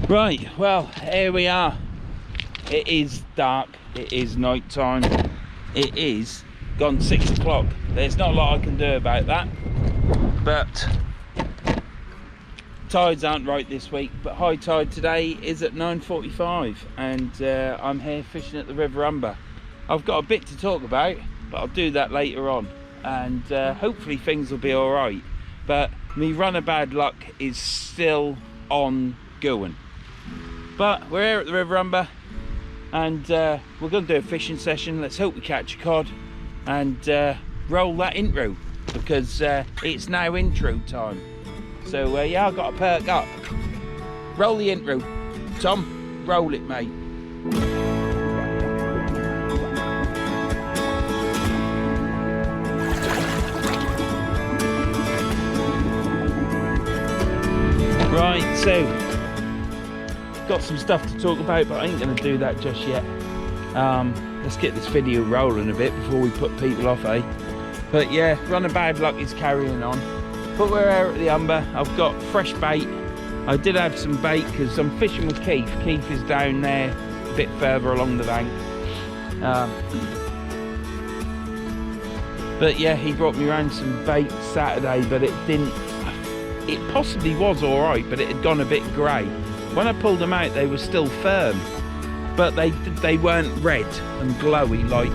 Right, well, here we are. It is dark, it is night time, it is gone 6 o'clock. There's not a lot I can do about that, but tides aren't right this week. But high tide today is at 9:45 and I'm here fishing at the River Humber. I've got a bit to talk about, but I'll do that later on, and hopefully things will be alright. But me run of bad luck is still ongoing. But we're here at the River Humber and we're going to do a fishing session. Let's hope we catch a cod and roll that intro, because it's now intro time. So yeah, I've got to perk up. Roll the intro, Tom. Roll it, mate. Right, so got some stuff to talk about, but I ain't going to do that just yet. Let's get this video rolling a bit before we put people off, eh? But yeah, run of bad luck is carrying on. But we're here at the Humber. I've got fresh bait. I did have some bait because I'm fishing with Keith. Keith is down there a bit further along the bank. But yeah, he brought me around some bait Saturday, but it didn't. It possibly was all right, but it had gone a bit grey. When I pulled them out, they were still firm, but they weren't red and glowy like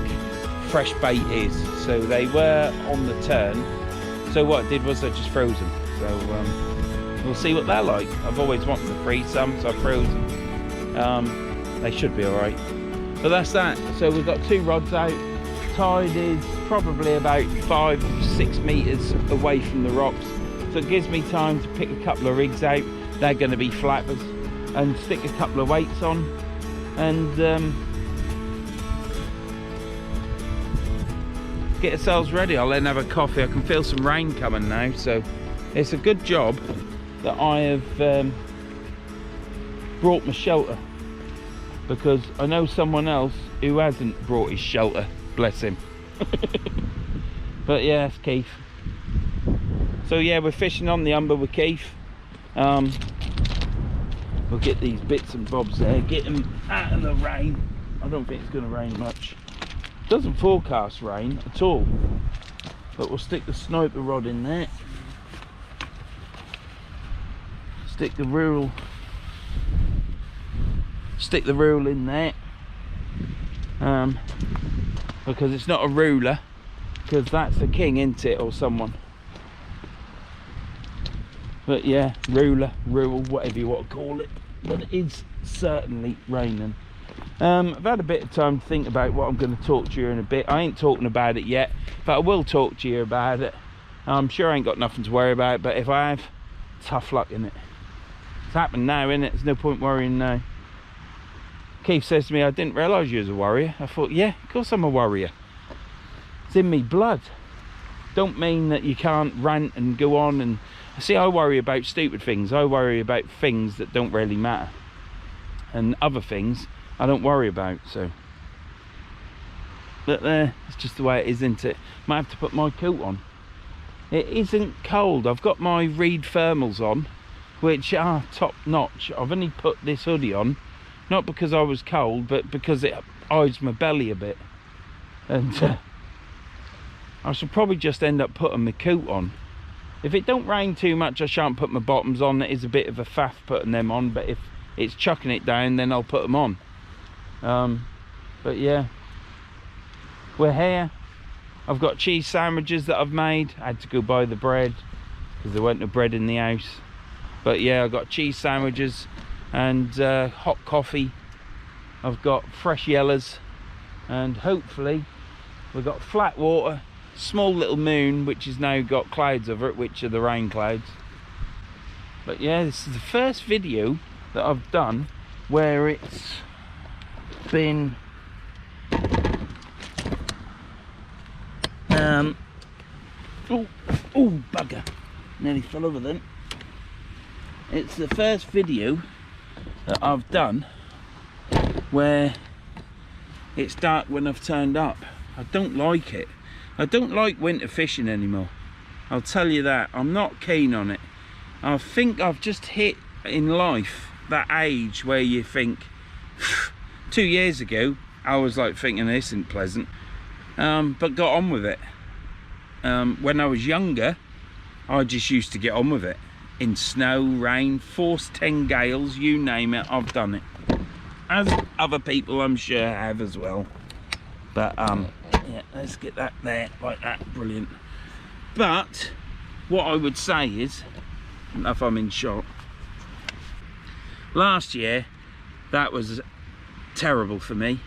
fresh bait is. So they were on the turn. So what I did was I just froze them. So we'll see what they're like. I've always wanted to freeze some, so I froze them. They should be all right. But that's that. So we've got 2 rods out. Tide is probably about 5-6 meters away from the rocks. So it gives me time to pick a couple of rigs out. They're going to be flappers, and stick a couple of weights on, and get ourselves ready. I'll then have a coffee. I can feel some rain coming now, so it's a good job that I have brought my shelter, because I know someone else who hasn't brought his shelter, bless him. But yeah, it's Keith. So yeah, we're fishing on the Humber with Keith. We'll get these bits and bobs there, get them out of the rain. I don't think it's going to rain much. It doesn't forecast rain at all, but we'll stick the sniper rod in there. Stick the reel in there, because it's not a ruler, because that's the king, isn't it, or someone. But yeah, rule, whatever you want to call it. But it is certainly raining. I've had a bit of time to think about what I'm going to talk to you in a bit. I ain't talking about it yet, but I will talk to you about it. I'm sure I ain't got nothing to worry about, but if I have, tough luck in it. It's happened now, innit? There's no point worrying now. Keith says to me, I didn't realise you was a warrior. I thought, yeah, of course I'm a warrior. It's in me blood. Don't mean that you can't rant and go on and... See, I worry about stupid things. I worry about things that don't really matter, and other things I don't worry about. So, but there, it's just the way it is, isn't it? Might have to put my coat on. It isn't cold. I've got my Reed thermals on, which are top notch. I've only put this hoodie on, not because I was cold, but because it hides my belly a bit. And I should probably just end up putting my coat on. If it don't rain too much, I shan't put my bottoms on. It is a bit of a faff putting them on, but if it's chucking it down, then I'll put them on. But yeah, we're here. I've got cheese sandwiches that I've made. I had to go buy the bread because there weren't no bread in the house. But yeah, I've got cheese sandwiches and hot coffee. I've got fresh yellows, and hopefully we've got flat water. Small little moon, which has now got clouds over it, which are the rain clouds. But yeah, this is the first video that I've done where it's been oh bugger, nearly fell over then. It's the first video that I've done where it's dark when I've turned up. I don't like it. I don't like winter fishing anymore. I'll tell you that. I'm not keen on it. I think I've just hit in life that age where you think 2 years ago I was like thinking this isn't pleasant, but got on with it. When I was younger, I just used to get on with it. In snow, rain, force 10 gales, you name it, I've done it. As other people I'm sure have as well. But yeah, let's get that there like that, brilliant. But what I would say is, I don't know if I'm in shot, last year that was terrible for me.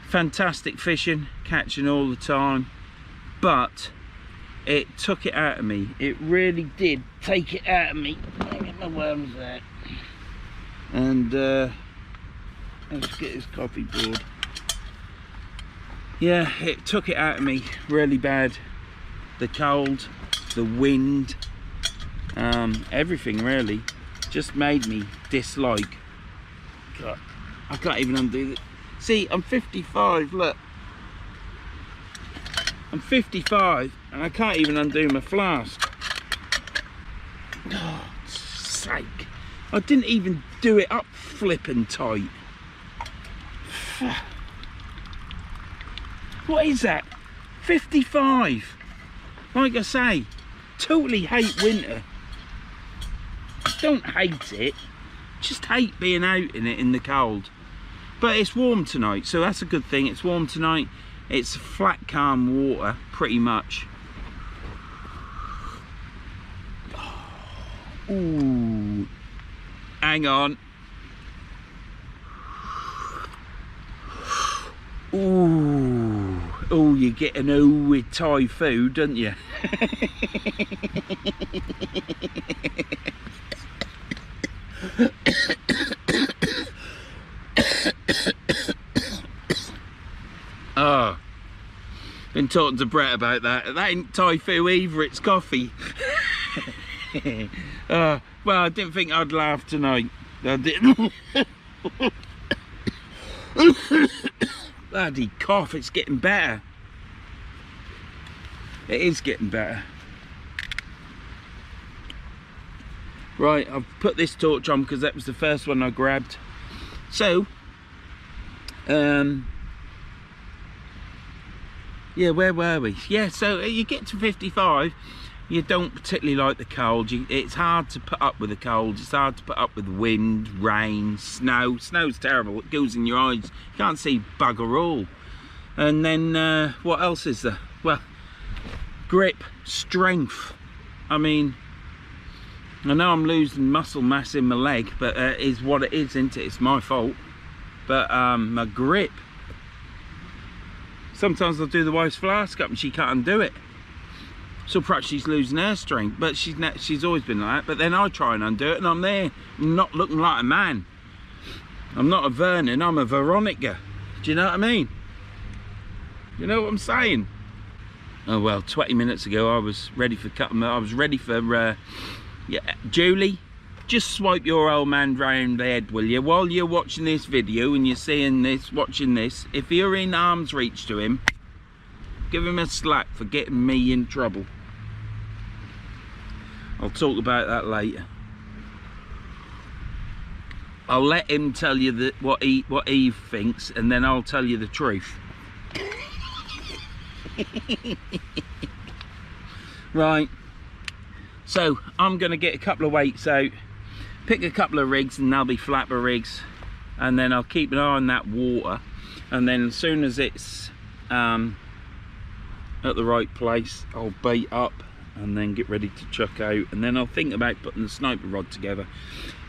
Fantastic fishing, catching all the time, but it took it out of me. It really did take it out of me. Let me get my worms there. And let's get this coffee board. Yeah, it took it out of me really bad. The cold, the wind, everything really just made me dislike. God, I can't even undo it. See, I'm 55, look. I'm 55 and I can't even undo my flask. Oh, sake. I didn't even do it up flippin' tight. What is that? 55. Like I say, totally hate winter. Don't hate it, just hate being out in it in the cold. But it's warm tonight, so that's a good thing. It's warm tonight. It's flat, calm water, pretty much. Ooh, hang on. Ooh, oh, you get an O with Thai food, don't you? Oh, been talking to Brett about that. That ain't Thai food either, it's coffee. Well, I didn't think I'd laugh tonight. I didn't. Bloody cough, it's getting better. It is getting better. Right, I've put this torch on because that was the first one I grabbed. So, yeah, where were we? Yeah, so you get to 55, you don't particularly like the cold. It's hard to put up with the cold. It's hard to put up with wind, rain, snow. Snow's terrible. It goes in your eyes. You can't see bugger all. And then what else is there? Well, grip, strength. I mean, I know I'm losing muscle mass in my leg, but is what it is, isn't it? It's my fault. But my grip. Sometimes I'll do the wife's flask up and she can't undo it. So perhaps she's losing her strength, but she's always been like that. But then I try and undo it and I'm there, not looking like a man. I'm not a Vernon, I'm a Veronica. Do you know what I mean? You know what I'm saying? Oh well, 20 minutes ago I was ready for cutting. I was ready for, yeah, Julie, just swipe your old man round the head, will you? While you're watching this video and you're seeing this, watching this, if you're in arm's reach to him, give him a slap for getting me in trouble. I'll talk about that later. I'll let him tell you that what Eve thinks, and then I'll tell you the truth. Right. So I'm going to get a couple of weights out, pick a couple of rigs, and they'll be flapper rigs, and then I'll keep an eye on that water, and then as soon as it's at the right place, I'll bait up and then get ready to chuck out, and then I'll think about putting the sniper rod together.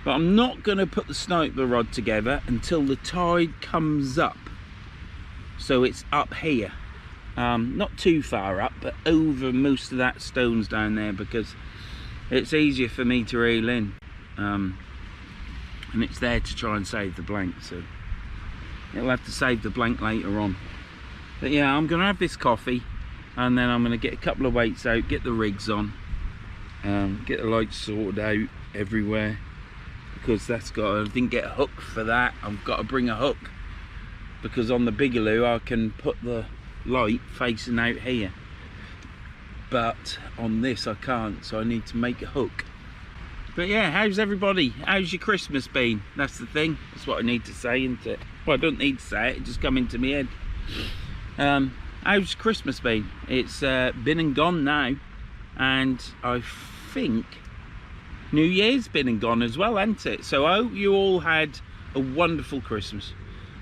But I'm not going to put the sniper rod together until the tide comes up, so it's up here, not too far up, but over most of that stones down there, because it's easier for me to reel in, and it's there to try and save the blank, so it'll have to save the blank later on. But yeah, I'm going to have this coffee, and then I'm going to get a couple of weights out, get the rigs on, get the lights sorted out everywhere, because that's got, I didn't get a hook for that. I've got to bring a hook, because on the Bigaloo I can put the light facing out here, but on this I can't, so I need to make a hook. But yeah, how's everybody? How's your Christmas been? That's the thing. That's what I need to say, isn't it? Well, I don't need to say it. It just come into my head. How's Christmas been? It's been and gone now, and I think New Year's been and gone as well, hasn't it? So I hope you all had a wonderful Christmas,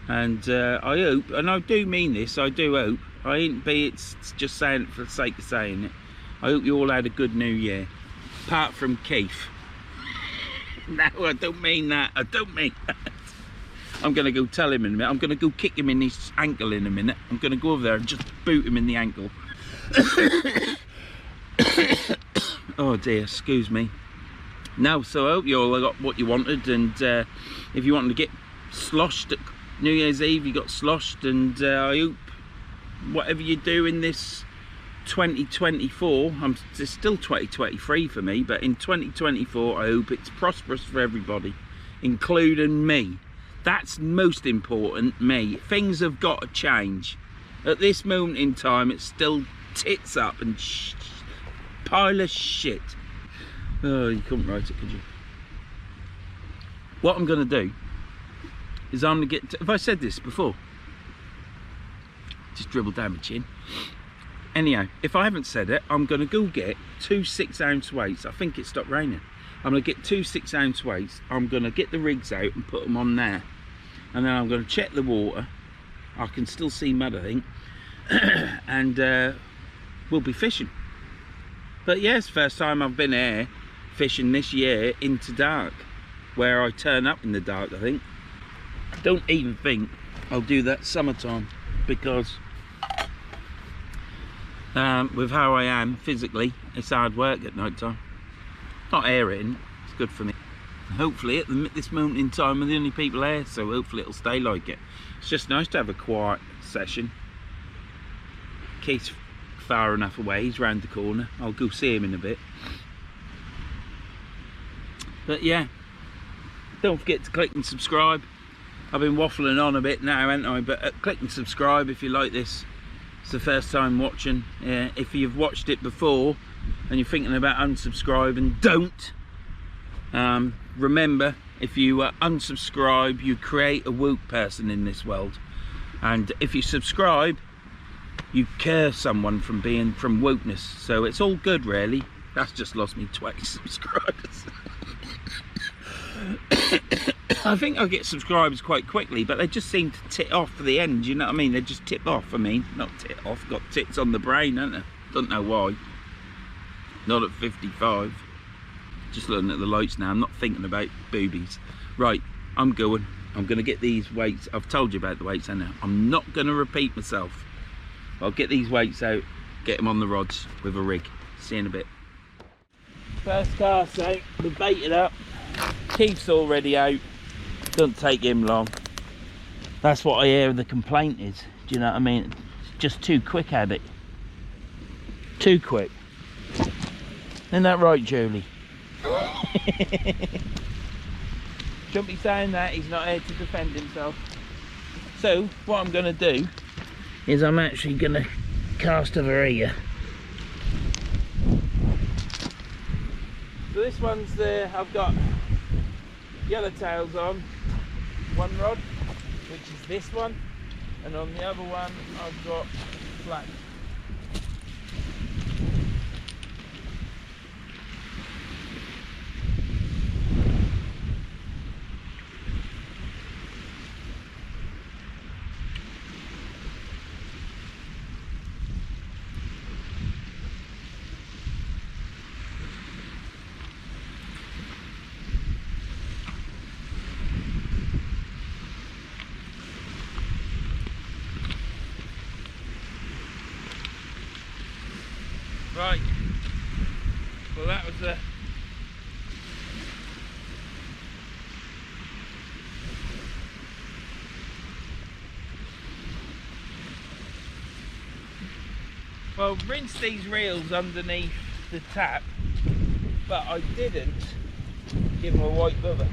and I hope, and I do mean this, I do hope, I ain't be it's just saying it for the sake of saying it, I hope you all had a good New Year, apart from Keith. No, I don't mean that, I don't mean that. I'm going to go tell him in a minute. I'm going to go kick him in his ankle in a minute. I'm going to go over there and just boot him in the ankle. Oh dear, excuse me. No, so I hope you all got what you wanted, and if you wanted to get sloshed at New Year's Eve, you got sloshed, and I hope whatever you do in this 2024, it's still 2023 for me, but in 2024 I hope it's prosperous for everybody, including me. That's most important, me. Things have got to change. At this moment in time, it's still tits up and pile of shit. Oh, you couldn't write it, could you? What I'm going to do is I'm going to get... Have I said this before? Just dribble down my chin. Anyhow, if I haven't said it, I'm going to go get 2 6-ounce weights. I think it stopped raining. I'm going to get 2 6-ounce weights. I'm going to get the rigs out and put them on there. And then I'm going to check the water. I can still see mud, I think. And we'll be fishing. But yes, first time I've been here fishing this year into dark, where I turn up in the dark, I think. Don't even think I'll do that summertime, because with how I am physically, it's hard work at night time. Not aerating, it's good for me. Hopefully at this moment in time we're the only people here, so hopefully it'll stay like it. It's just nice to have a quiet session. Keith's far enough away, he's round the corner. I'll go see him in a bit. But yeah, don't forget to click and subscribe. I've been waffling on a bit now, haven't I? But click and subscribe if you like this. It's the first time watching. If you've watched it before and you're thinking about unsubscribing, don't. Remember, if you unsubscribe, you create a woke person in this world, and if you subscribe, you curse someone from wokeness. So it's all good, really. That's just lost me 20 subscribers. I think I'll get subscribers quite quickly, but they just seem to tit off for the end, you know what I mean? They just tip off, I mean, not tit off, got tits on the brain, haven't they? Don't know why. Not at 55. Just looking at the lights now, I'm not thinking about boobies. Right, I'm going to get these weights. I've told you about the weights, haven't I? I'm not going to repeat myself. I'll get these weights out, get them on the rods with a rig. See you in a bit. First cast out, we baited up. Keith's already out. Doesn't take him long. That's what I hear the complaint is. Do you know what I mean? It's just too quick at it. Too quick. Isn't that right, Julie? Shouldn't be saying that, he's not here to defend himself. So what I'm going to do is I'm actually going to cast over here. So this one's I've got yellow tails on one rod, which is this one, and on the other one I've got black. Right, well that was a well, rinse these reels underneath the tap, but I didn't give them a wipe over,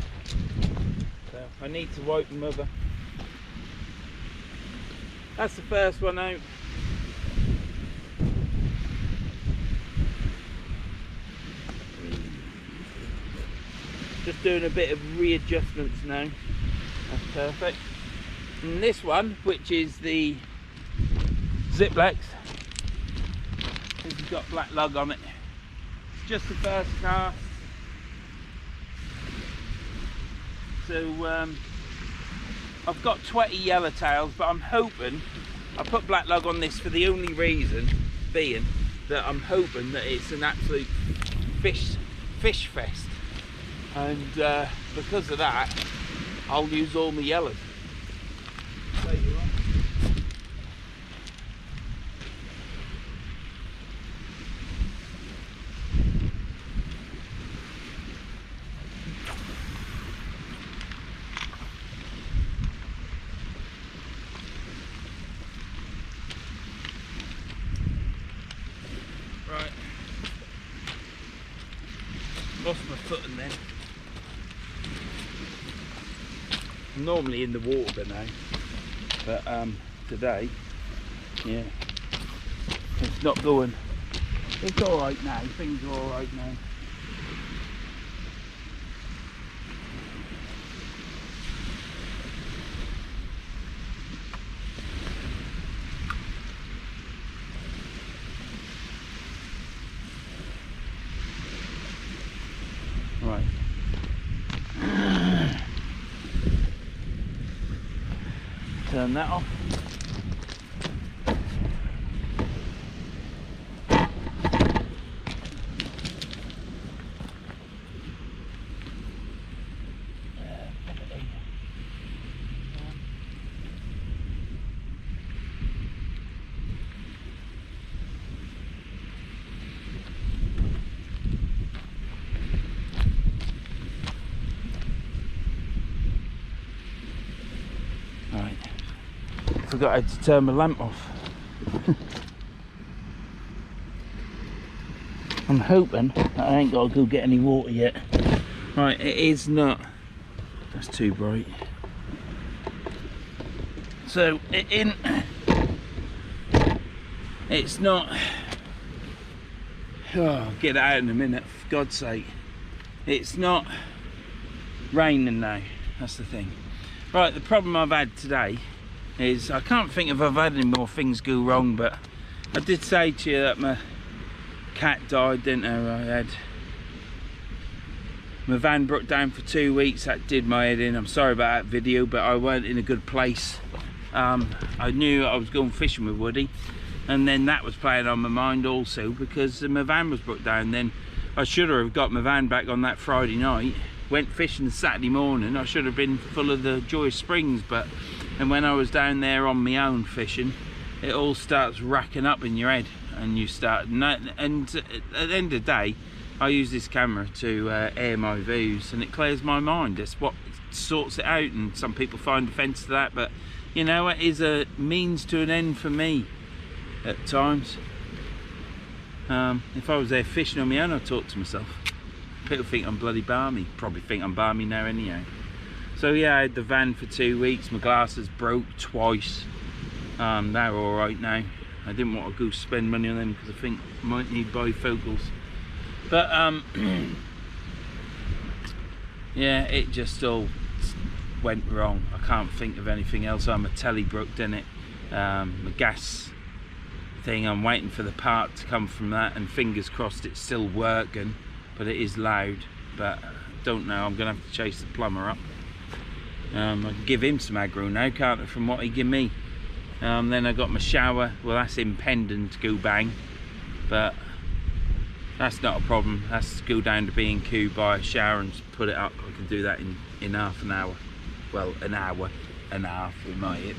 so I need to wipe them over. That's the first one out. Just doing a bit of readjustments now. That's perfect. And this one, which is the Ziplex, has got black lug on it. It's just the first car. So I've got 20 yellowtails, but I'm hoping, I put black lug on this for the only reason being that I'm hoping that it's an absolute fish fest, and because of that I'll use all my yellows. There you are. Right, lost my footing then. I'm normally in the water now, but today, yeah, it's not going. It's all right now. Things are all right now. Right. Turn that off. Right. Forgot I had to turn my lamp off. I'm hoping that I ain't got to go get any water yet. Right, it is not. That's too bright. So it's not. Oh, I'll get it out in a minute, for God's sake. It's not raining now. That's the thing. Right, the problem I've had today is I can't think if I've had any more things go wrong, but I did say to you that my cat died, didn't I? I had my van broke down for 2 weeks. That did my head in. I'm sorry about that video, but I weren't in a good place. I knew I was going fishing with Woody, and then that was playing on my mind also because my van was broke down. Then I should have got my van back on that Friday night, went fishing Saturday morning. I should have been full of the joyous springs, and when I was down there on my own fishing, it all starts racking up in your head, and you start, and at the end of the day, I use this camera to air my views, and it clears my mind. It's what sorts it out, and some people find offence to that, but you know, it is a means to an end for me at times. If I was there fishing on my own, I'd talk to myself. People think I'm bloody balmy, probably think I'm balmy now anyhow. So yeah, I had the van for 2 weeks. My glasses broke twice. They're all right now. I didn't want to go spend money on them because I think I might need bifocals. But yeah, it just all went wrong. I can't think of anything else. My telly broke, didn't it? My gas thing, I'm waiting for the part to come from that, and fingers crossed it's still working, but it is loud. But don't know, I'm gonna have to chase the plumber up. I can give him some aggro now, can't I, from what he gave me. Then I got my shower. Well, that's impending to go bang, but that's not a problem. That's to go down to B&Q, buy a shower and put it up. I can do that in half an hour. Well, an hour and a half with my hip.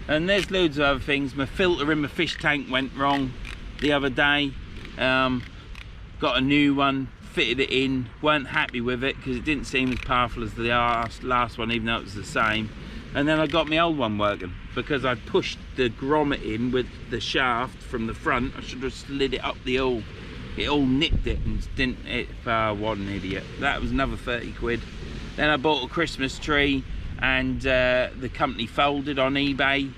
And there's loads of other things. My filter in my fish tank went wrong the other day. Got a new one, fitted it in, weren't happy with it because it didn't seem as powerful as the last one, even though it was the same. And then I got my old one working because I pushed the grommet in with the shaft from the front. I should have slid it up the hole. It all nicked it and didn't. What an idiot. That was another 30 quid. Then I bought a Christmas tree, and the company folded on eBay,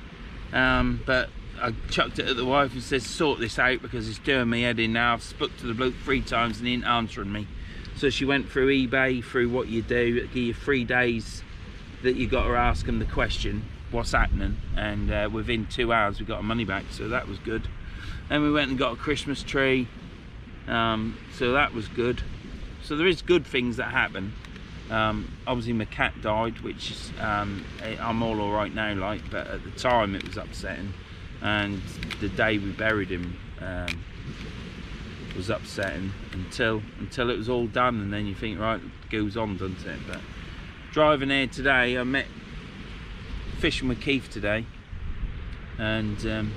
but I chucked it at the wife and said sort this out because it's doing me head in now. I've spoke to the bloke 3 times and he ain't answering me, So she went through eBay, through what you do, give you 3 days that you got to ask them the question, what's happening, and within 2 hours we got our money back, so that was good. Then we went and got a Christmas tree, so that was good. So there is good things that happen. Obviously my cat died, which is, I'm all right now, like, but at the time it was upsetting, and the day we buried him was upsetting until it was all done, and then you think, right, it goes on, doesn't it? But driving here today, I met fishing with Keith today, and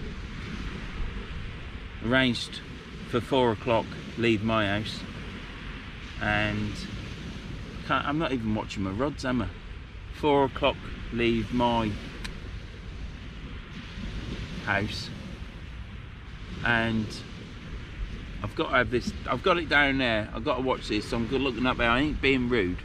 arranged for 4 o'clock leave my house, and I'm not even watching my rods, am I? 4 o'clock leave my house, and I've got to have this, I've got it down there, I've got to watch this, so I'm good looking up there. I ain't being rude,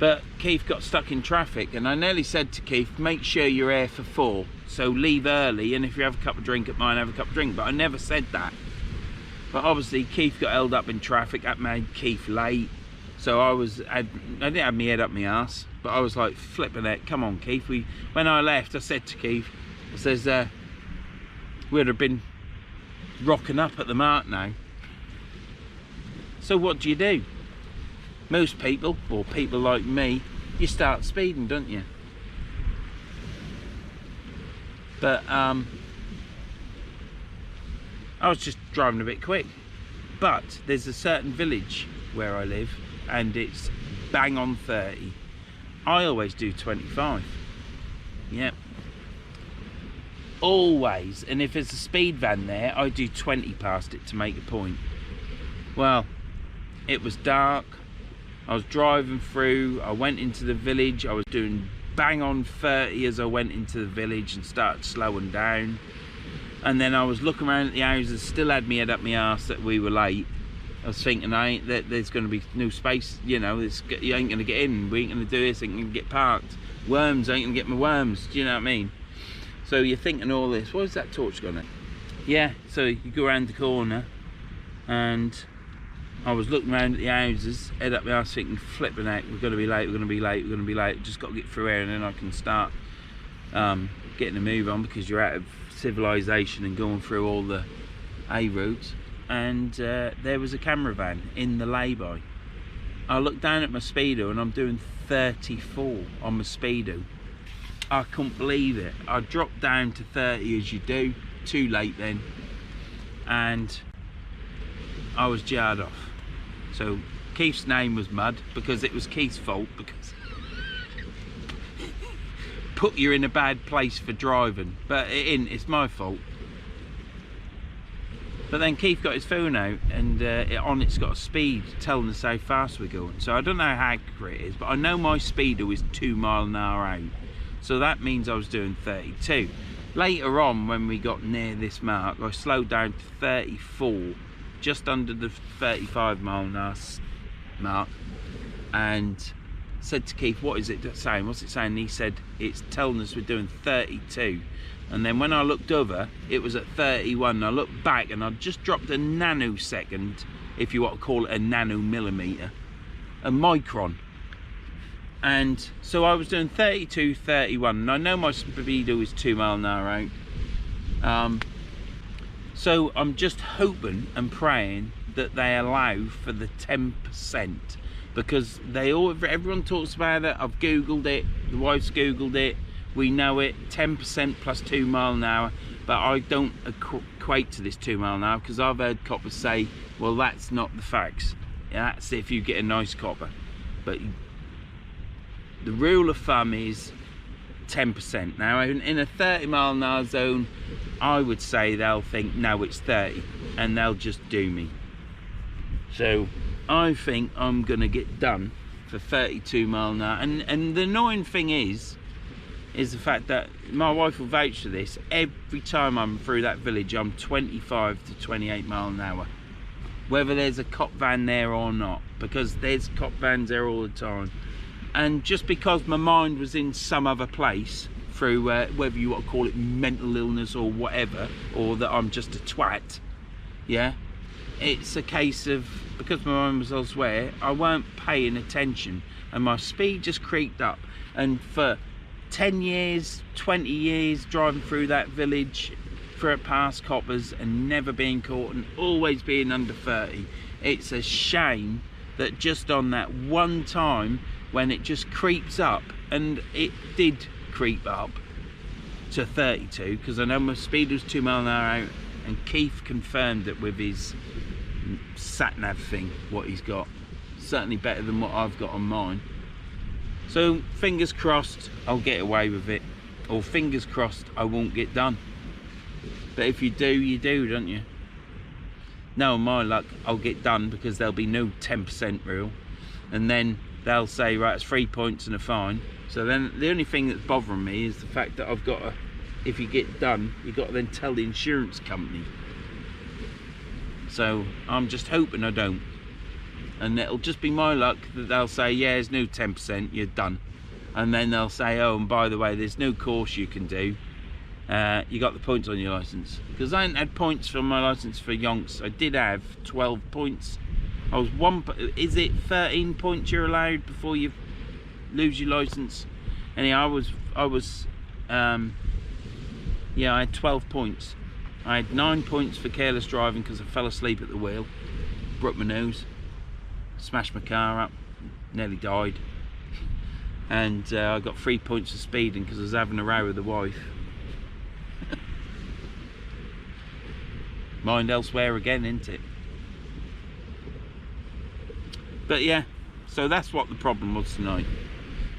but Keith got stuck in traffic, and I nearly said to Keith, make sure you're here for 4, so leave early, and if you have a cup of drink at mine, have a cup of drink. But I never said that. But obviously Keith got held up in traffic, that made Keith late, so I didn't have my head up my arse, but I was like flipping it. Come on Keith. When I left, I said to Keith, I says, we'd have been rocking up at the mark now. So what do? Most people, or people like me, you start speeding, don't you? But I was just driving a bit quick. But there's a certain village where I live, and it's bang on 30. I always do 25. Yep. Always. And if there's a speed van there, I do 20 past it to make a point. Well, it was dark, I was driving through, I went into the village, I was doing bang on 30 as I went into the village and started slowing down, and then I was looking around at the houses, still had me head up my arse that we were late. I was thinking, there's going to be no space, you know, you ain't going to get in, we ain't going to do this, ain't going to get parked, worms ain't going to get my worms, do you know what I mean? So you're thinking all this. What is that torch gone at? Yeah, so you go around the corner, and I was looking around at the houses, head up my arse thinking, flipping out, we're going to be late, we're going to be late, we're going to be late, just got to get through here, and then I can start getting a move on, because you're out of civilization and going through all the A roads. And there was a camera van in the lay-by. I looked down at my speedo and I'm doing 34 on my speedo. I couldn't believe it. I dropped down to 30 as you do, too late then, and I was jarred off. So Keith's name was Mud, because it was Keith's fault, because put you in a bad place for driving, but it's my fault. But then Keith got his phone out, and on it's got a speed telling us how fast we're going. So I don't know how accurate it is, but I know my speedo is 2 miles an hour out. So that means I was doing 32. Later on, when we got near this mark, I slowed down to 34, just under the 35 mile an hour mark, and said to Keith, what is it saying? What's it saying? And he said, it's telling us we're doing 32. And then when I looked over, it was at 31. And I looked back, and I just dropped a nanosecond, if you want to call it a nanomillimeter, a micron. And so I was doing 32, 31, and I know my speedo is 2 miles an hour out. So I'm just hoping and praying that they allow for the 10%, because everyone talks about it. I've googled it, the wife's googled it, we know it, 10% plus 2 miles an hour, but I don't equate to this 2 miles an hour, because I've heard coppers say, well, that's not the facts. That's if you get a nice copper, but the rule of thumb is 10%. Now in a 30 mile an hour zone, I would say they'll think, no, it's 30, and they'll just do me. So I think I'm gonna get done for 32 mile an hour. And the annoying thing is the fact that my wife will vouch for this, every time I'm through that village I'm 25 to 28 mile an hour, whether there's a cop van there or not, because there's cop vans there all the time. And just because my mind was in some other place through whether you want to call it mental illness or whatever, or that I'm just a twat, yeah, it's a case of, because my mind was elsewhere, I weren't paying attention, and my speed just creeped up. And for 10 years, 20 years driving through that village, through it past coppers and never being caught and always being under 30, it's a shame that just on that one time when it just creeps up, and it did creep up to 32, because I know my speed was 2 miles an hour out, and Keith confirmed it with his sat nav thing, what he's got. Certainly better than what I've got on mine. So fingers crossed I'll get away with it, or fingers crossed I won't get done. But if you do, you do, don't you? Now, on my luck, I'll get done, because there'll be no 10% rule, and then they'll say, right, it's 3 points and a fine. So then the only thing that's bothering me is the fact that I've got to, if you get done, you've got to then tell the insurance company. So I'm just hoping I don't, and it'll just be my luck that they'll say, yeah, there's no 10%, you're done. And then they'll say, oh, and by the way, there's no course you can do, you got the points on your license. Because I hadn't had points from my license for yonks. I did have 12 points. I was is it 13 points you're allowed before you lose your license? Anyhow, yeah, I had 12 points. I had 9 points for careless driving because I fell asleep at the wheel, broke my nose, smashed my car up, nearly died, and I got 3 points for speeding because I was having a row with the wife. Mind elsewhere again, isn't it? But yeah, so that's what the problem was tonight.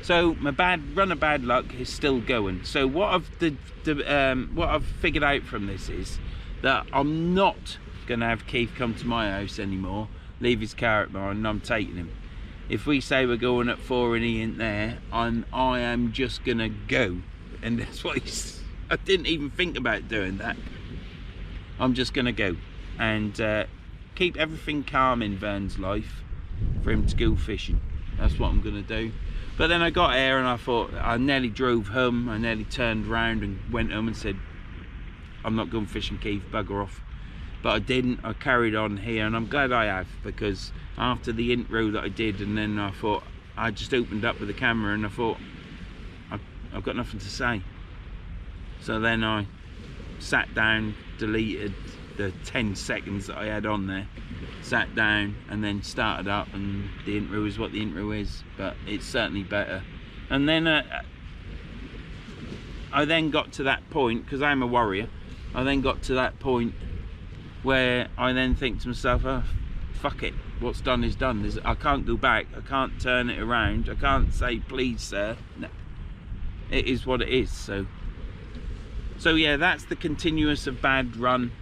So my run of bad luck is still going. So what I've figured out from this is that I'm not gonna have Keith come to my house anymore, leave his car at mine, and I'm taking him. If we say we're going at 4 and he ain't there, I am just gonna go. And that's what I didn't even think about doing that. I'm just gonna go and keep everything calm in Verns' life for him to go fishing. That's what I'm gonna do. But then I got here and I thought, I nearly drove home. I nearly turned round and went home and said, I'm not going fishing, Keith, bugger off. But I didn't. I carried on here, and I'm glad I have, because after the intro that I did, and then I thought, I just opened up with the camera and I thought, I've got nothing to say. So then I sat down, deleted the 10 seconds that I had on there, sat down and then started up, and the intro is what the intro is, but it's certainly better. And then I then got to that point, because I'm a warrior, I then got to that point where I then think to myself, oh, fuck it, what's done is done. I can't go back, I can't turn it around, I can't say, please sir. No, it is what it is. So yeah, that's the continuous of bad run.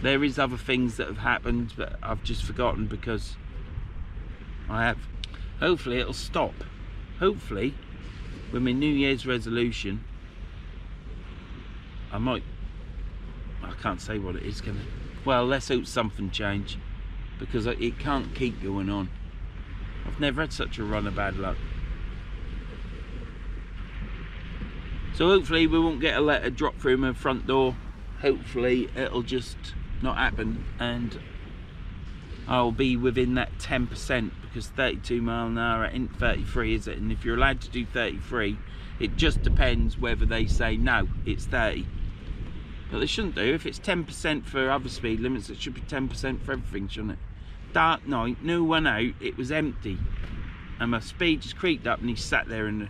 There is other things that have happened, but I've just forgotten, because I have. Hopefully it'll stop. Hopefully with my New Year's resolution, I can't say what it is, can I? Well, let's hope something change, because it can't keep going on. I've never had such a run of bad luck. So hopefully we won't get a letter dropped through my front door. Hopefully it'll just not happen, and I'll be within that 10%, because 32 miles an hour ain't 33, is it? And if you're allowed to do 33, it just depends whether they say no, it's 30. But they shouldn't do. If it's 10% for other speed limits, it should be 10% for everything, shouldn't it? Dark night, no one out, it was empty, and my speed just creeped up, and he sat there and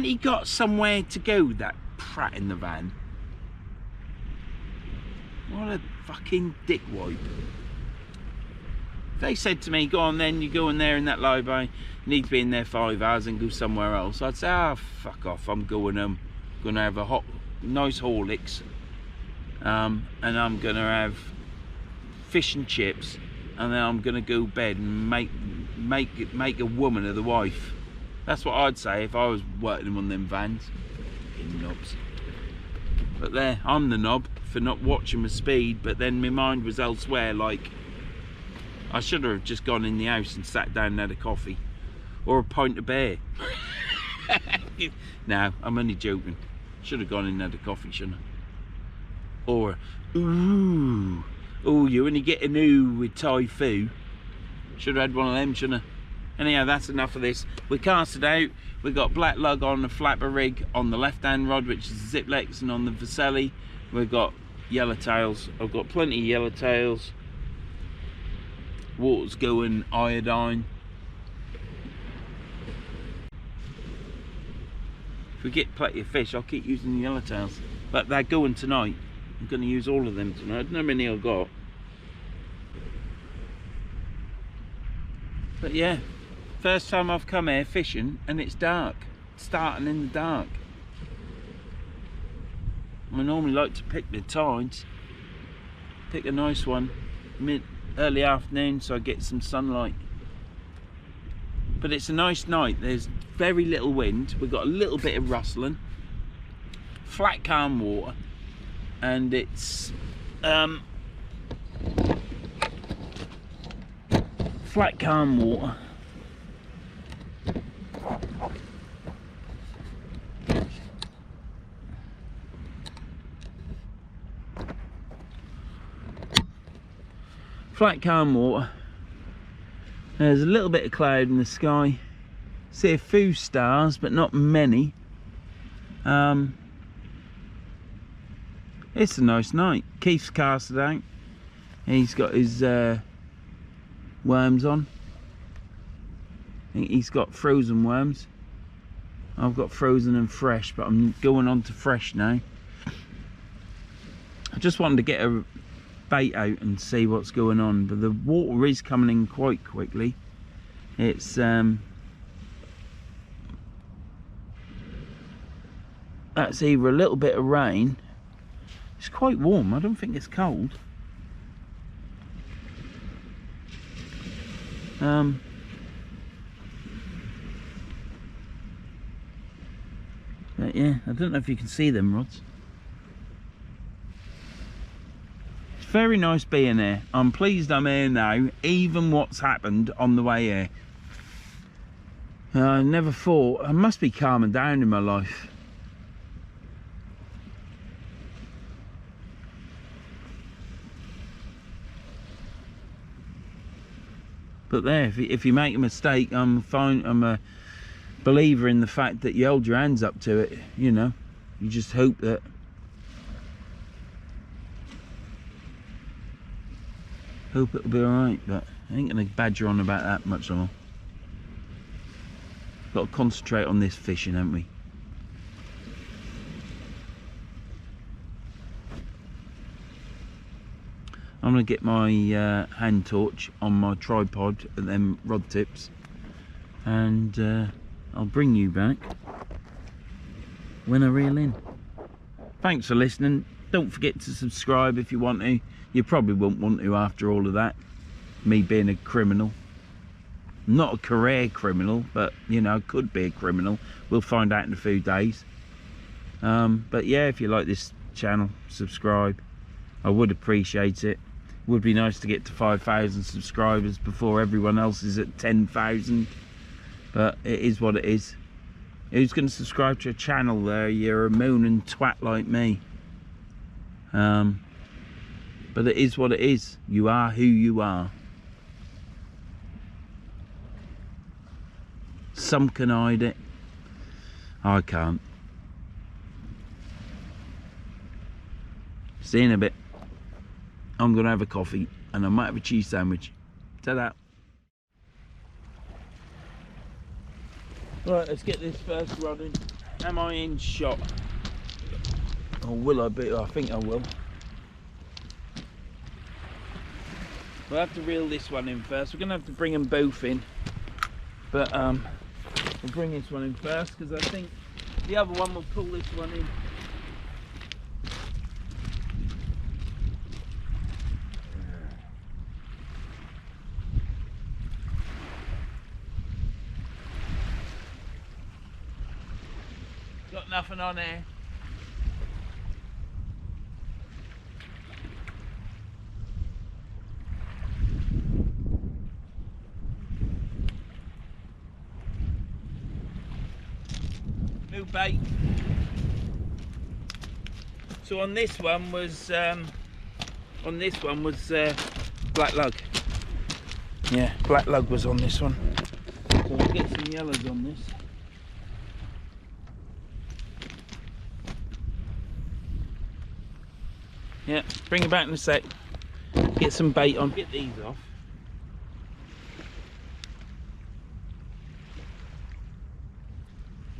he got somewhere to go, that prat in the van. What a fucking dickwipe. If they said to me, go on then, you go in there in that lie-by, you need to be in there 5 hours and go somewhere else, I'd say, oh, fuck off, I'm going home. I'm going to have a nice Horlicks, and I'm going to have fish and chips, and then I'm going to go bed and make a woman of the wife. That's what I'd say if I was working in one of them vans. Fucking knobs. But there, I'm the knob for not watching my speed, but then my mind was elsewhere, like I should have just gone in the house and sat down and had a coffee, or a pint of beer. No, I'm only joking. Should have gone in and had a coffee, shouldn't I? Or, ooh, Oh, you only get a new with Thai foo. Should have had one of them, shouldn't I? Anyhow, that's enough of this. We cast it out. We got black lug on the flapper rig on the left hand rod, which is the Ziplex, and on the Vaselli we've got yellowtails. I've got plenty of yellowtails. Water's going iodine. If we get plenty of fish, I'll keep using the yellowtails. But they're going tonight. I'm going to use all of them tonight. I don't know how many I've got. But yeah, first time I've come here fishing and it's dark. It's starting in the dark. I normally like to pick the tides. Pick a nice one early afternoon so I get some sunlight. But it's a nice night. There's very little wind. We've got a little bit of rustling. Flat calm water. And it's flat calm water. Flat calm water. There's a little bit of cloud in the sky. See a few stars, but not many. It's a nice night. Keith's casted out. He's got his worms on. I think he's got frozen worms. I've got frozen and fresh, but I'm going on to fresh now. I just wanted to get a bait out and see what's going on, but the water is coming in quite quickly. It's that's either a little bit of rain. It's quite warm. I don't think it's cold. But yeah, I don't know if you can see them rods. It's very nice being here. I'm pleased I'm here now, even what's happened on the way here. I never thought, I must be calming down in my life. But there, if you make a mistake, I'm fine. I'm a believer in the fact that you hold your hands up to it. You know, you just hope that it'll be all right. But I ain't gonna badger on about that much more. Got to concentrate on this fishing, haven't we? I'm going to get my hand torch on my tripod and them rod tips, and I'll bring you back when I reel in. Thanks for listening. Don't forget to subscribe if you want to. You probably won't want to after all of that, me being a criminal. Not a career criminal, but you know, could be a criminal. We'll find out in a few days. But yeah, if you like this channel, subscribe. I would appreciate it. Would be nice to get to 5,000 subscribers before everyone else is at 10,000, but it is what it is. Who's going to subscribe to a channel there? You're a moaning twat like me. But it is what it is. You are who you are. Some can hide it. I can't. See you in a bit. I'm going to have a coffee and I might have a cheese sandwich. Ta-da. Right, let's get this first rod in. Am I in shot? Or will I be? I think I will. We'll have to reel this one in first. We're going to have to bring them both in. But we'll bring this one in first because I think the other one will pull this one in. Got nothing on there. No bait. So on this one was on this one was black lug. Yeah, black lug was on this one. So we'll get some yellows on this. Yeah, bring it back in a sec. Get some bait on. Get these off.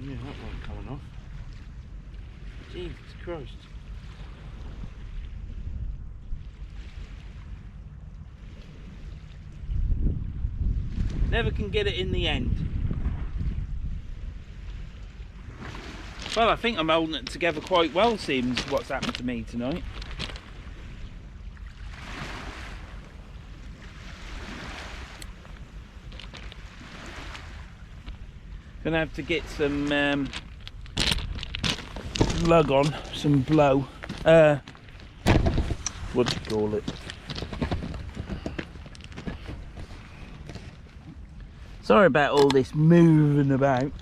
Yeah, that one coming off. Jesus Christ. Never can get it in the end. Well, I think I'm holding it together quite well, seems what's happened to me tonight. Gonna have to get some lug on, some blow. What do you call it? Sorry about all this moving about.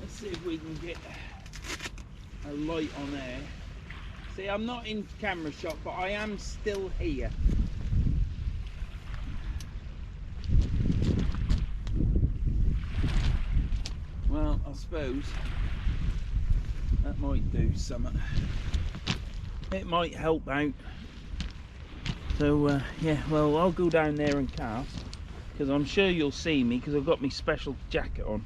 Let's see if we can get a light on there. See, I'm not in camera shot, but I am still here. Well, I suppose that might do something. It might help out. So yeah, well, I'll go down there and cast, because I'm sure you'll see me because I've got my special jacket on.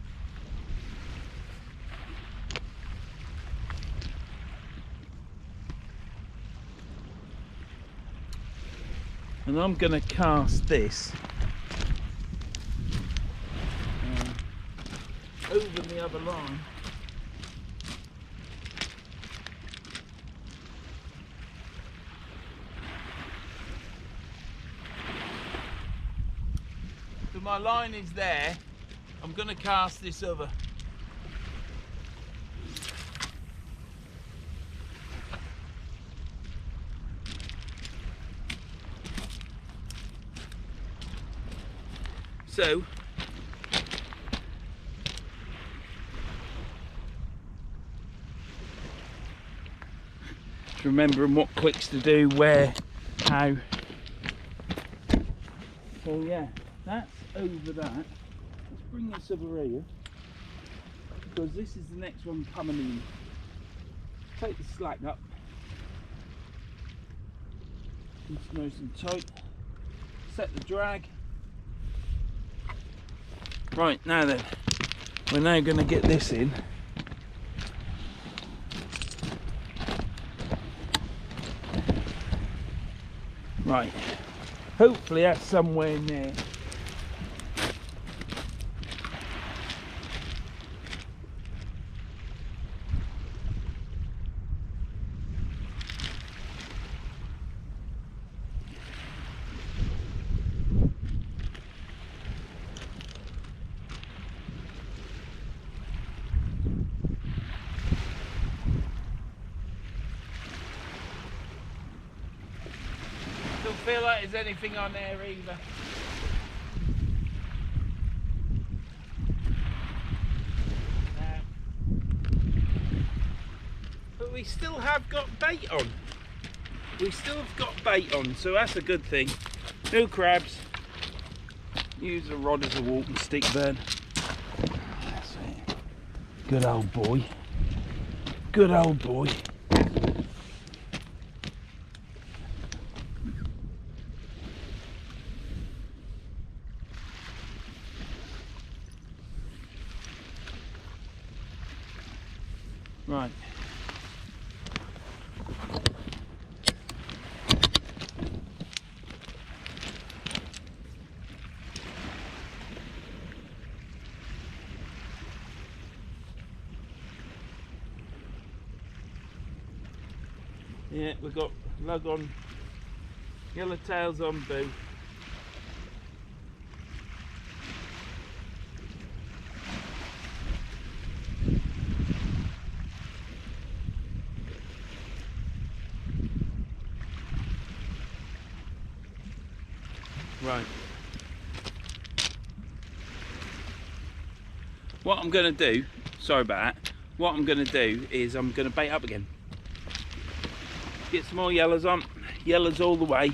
And I'm going to cast this over the other line. So my line is there. I'm going to cast this over. So remembering what clicks to do, where, how. So yeah, that's over that. Let's bring this over here, because this is the next one coming in. Take the slack up. It's nice and tight. Set the drag. Right, now then, we're now going to get this in. Right, hopefully that's somewhere in there. Don't feel like there's anything on there either. But we still have got bait on. We still have got bait on, so that's a good thing. No crabs. Use the rod as a walking stick, Vern. That's it. Good old boy. Good old boy. Right. Yeah, we've got lug on, yellow tails on boo. Right. What I'm going to do, sorry about that, what I'm going to do is I'm going to bait up again. Get some more yellows on. Yellows all the way.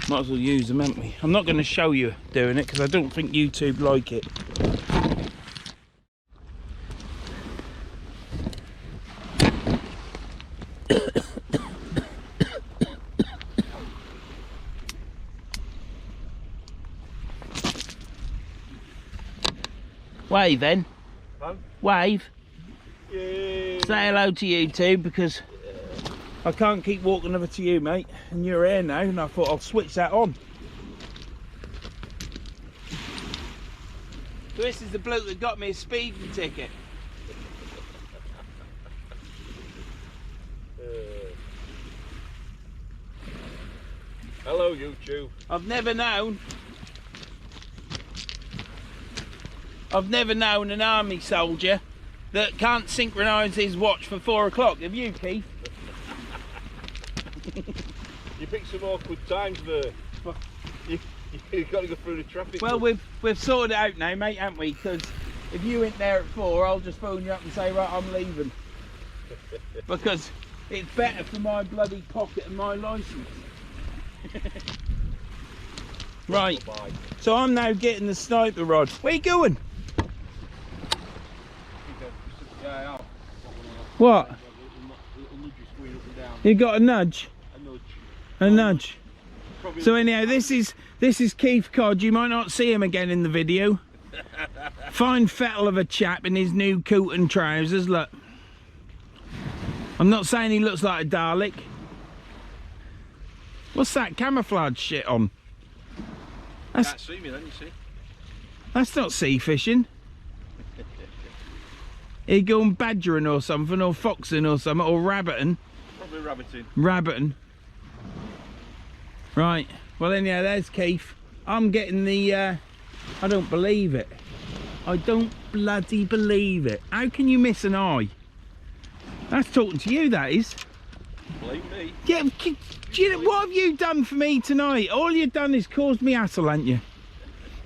Might as well use them, haven't we? I'm not going to show you doing it because I don't think YouTube like it. Wave then. Huh? Wave. Yeah. Say hello to YouTube because I can't keep walking over to you, mate, and you're here now, and I thought I'll switch that on. So this is the bloke that got me a speeding ticket. Hello, YouTube. I've never known an army soldier that can't synchronise his watch for 4 o'clock. Have you, Keith? You picked some awkward times there. You've got to go through the traffic. Well, we've sorted it out now, mate, haven't we? Because if you ain't there at 4, I'll just phone you up and say, right, I'm leaving. Because it's better for my bloody pocket and my licence. Right, so I'm now getting the sniper rod. Where you going? What? You got a nudge? A nudge. So anyhow, this is Keith Codd. You might not see him again in the video. Fine fettle of a chap in his new coat and trousers. Look, I'm not saying he looks like a Dalek. What's that camouflage shit on? That's, can't see me then, you see. That's not sea fishing. Are you going badgering or something, or foxing or something, or rabbiting? Probably rabbiting. Rabbiting. Right, well anyhow, there's Keith. I'm getting the, I don't believe it. I don't bloody believe it. How can you miss an eye? That's talking to you, that is. Believe me. Yeah, what have you done for me tonight? All you've done is caused me hassle, haven't you?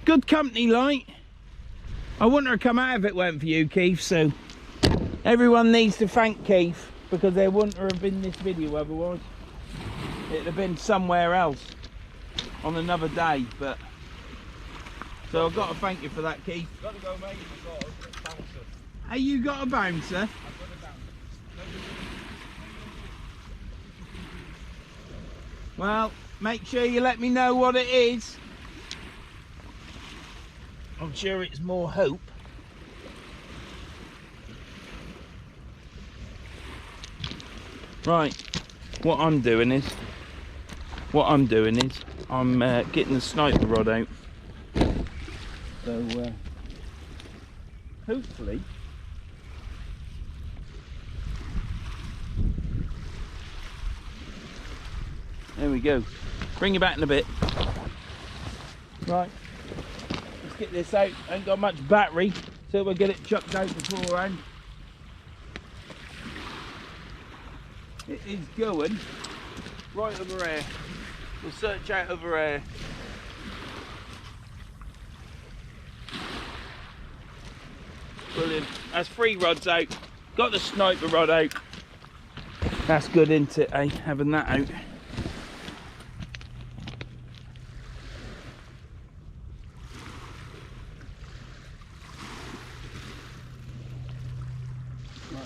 Good company, like. I wouldn't have come out if it weren't for you, Keith, so everyone needs to thank Keith because there wouldn't have been this video otherwise. It'd have been somewhere else on another day, but so I've got to thank you for that, Keith. Got to go, mate. You've got a bouncer. Hey, you got a bouncer? I've got a bouncer. Well, make sure you let me know what it is. I'm sure it's more hope. Right, what I'm doing is I'm getting the sniper rod out. So hopefully there we go. Bring you back in a bit. Right, let's get this out. Ain't got much battery, so we'll get it chucked out beforehand. It is going right over here. We'll search out over here. Brilliant. That's 3 rods out. Got the sniper rod out. That's good, isn't it, eh? Having that out. Right.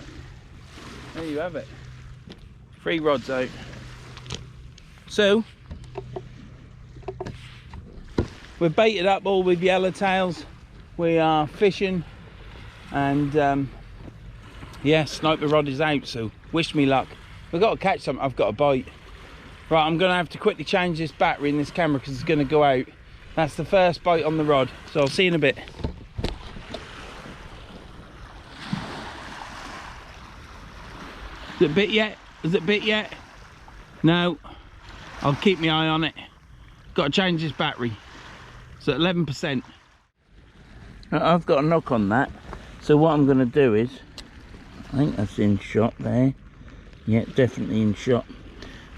There you have it. 3 rods out. So we're baited up all with yellowtails. We are fishing, and yeah, sniper rod is out, so wish me luck. We've got to catch something. I've got a bite. Right, I'm gonna have to quickly change this battery in this camera because it's gonna go out. That's the first bite on the rod, so I'll see you in a bit. Is it bit yet? Is it bit yet? No. I'll keep my eye on it. Got to change this battery. It's at 11%. I've got a knock on that. So what I'm going to do is, I think that's in shot there. Yeah, definitely in shot.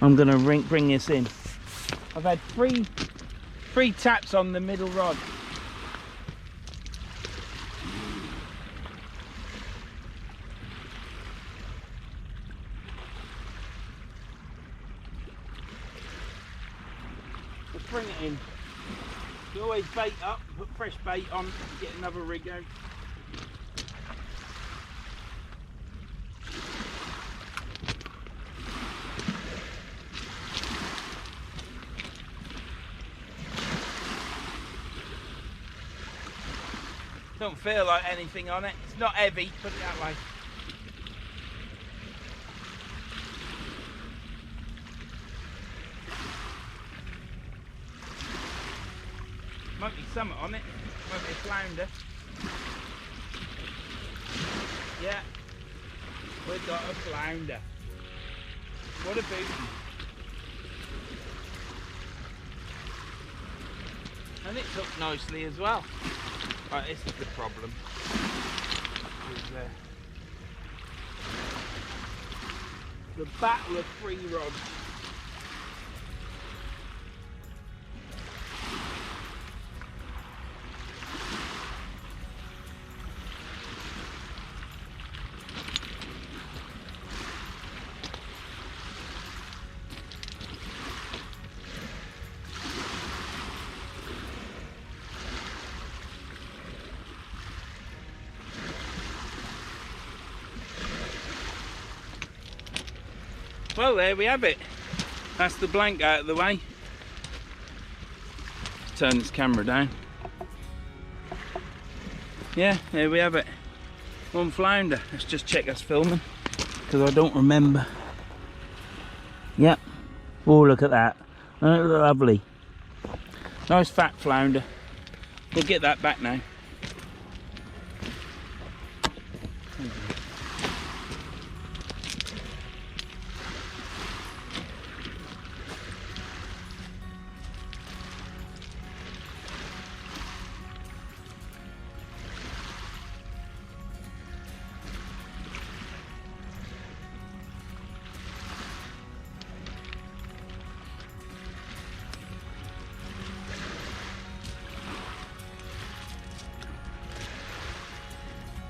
I'm going to bring this in. I've had three taps on the middle rod. Let's bring it in. You always bait up, put fresh bait on, get another rig out. Don't feel like anything on it. It's not heavy, put it that way. Might be something on it. Might be a flounder. Yeah, we've got a flounder. What a booty. And it's hooked nicely as well. Right, this is the problem. The battle of 3 rods. Well, there we have it. That's the blank out of the way. Turn this camera down. Yeah, there we have it. 1 flounder. Let's just check us filming, because I don't remember. Yep. Oh, look at that. Oh, lovely. Nice fat flounder. We'll get that back now.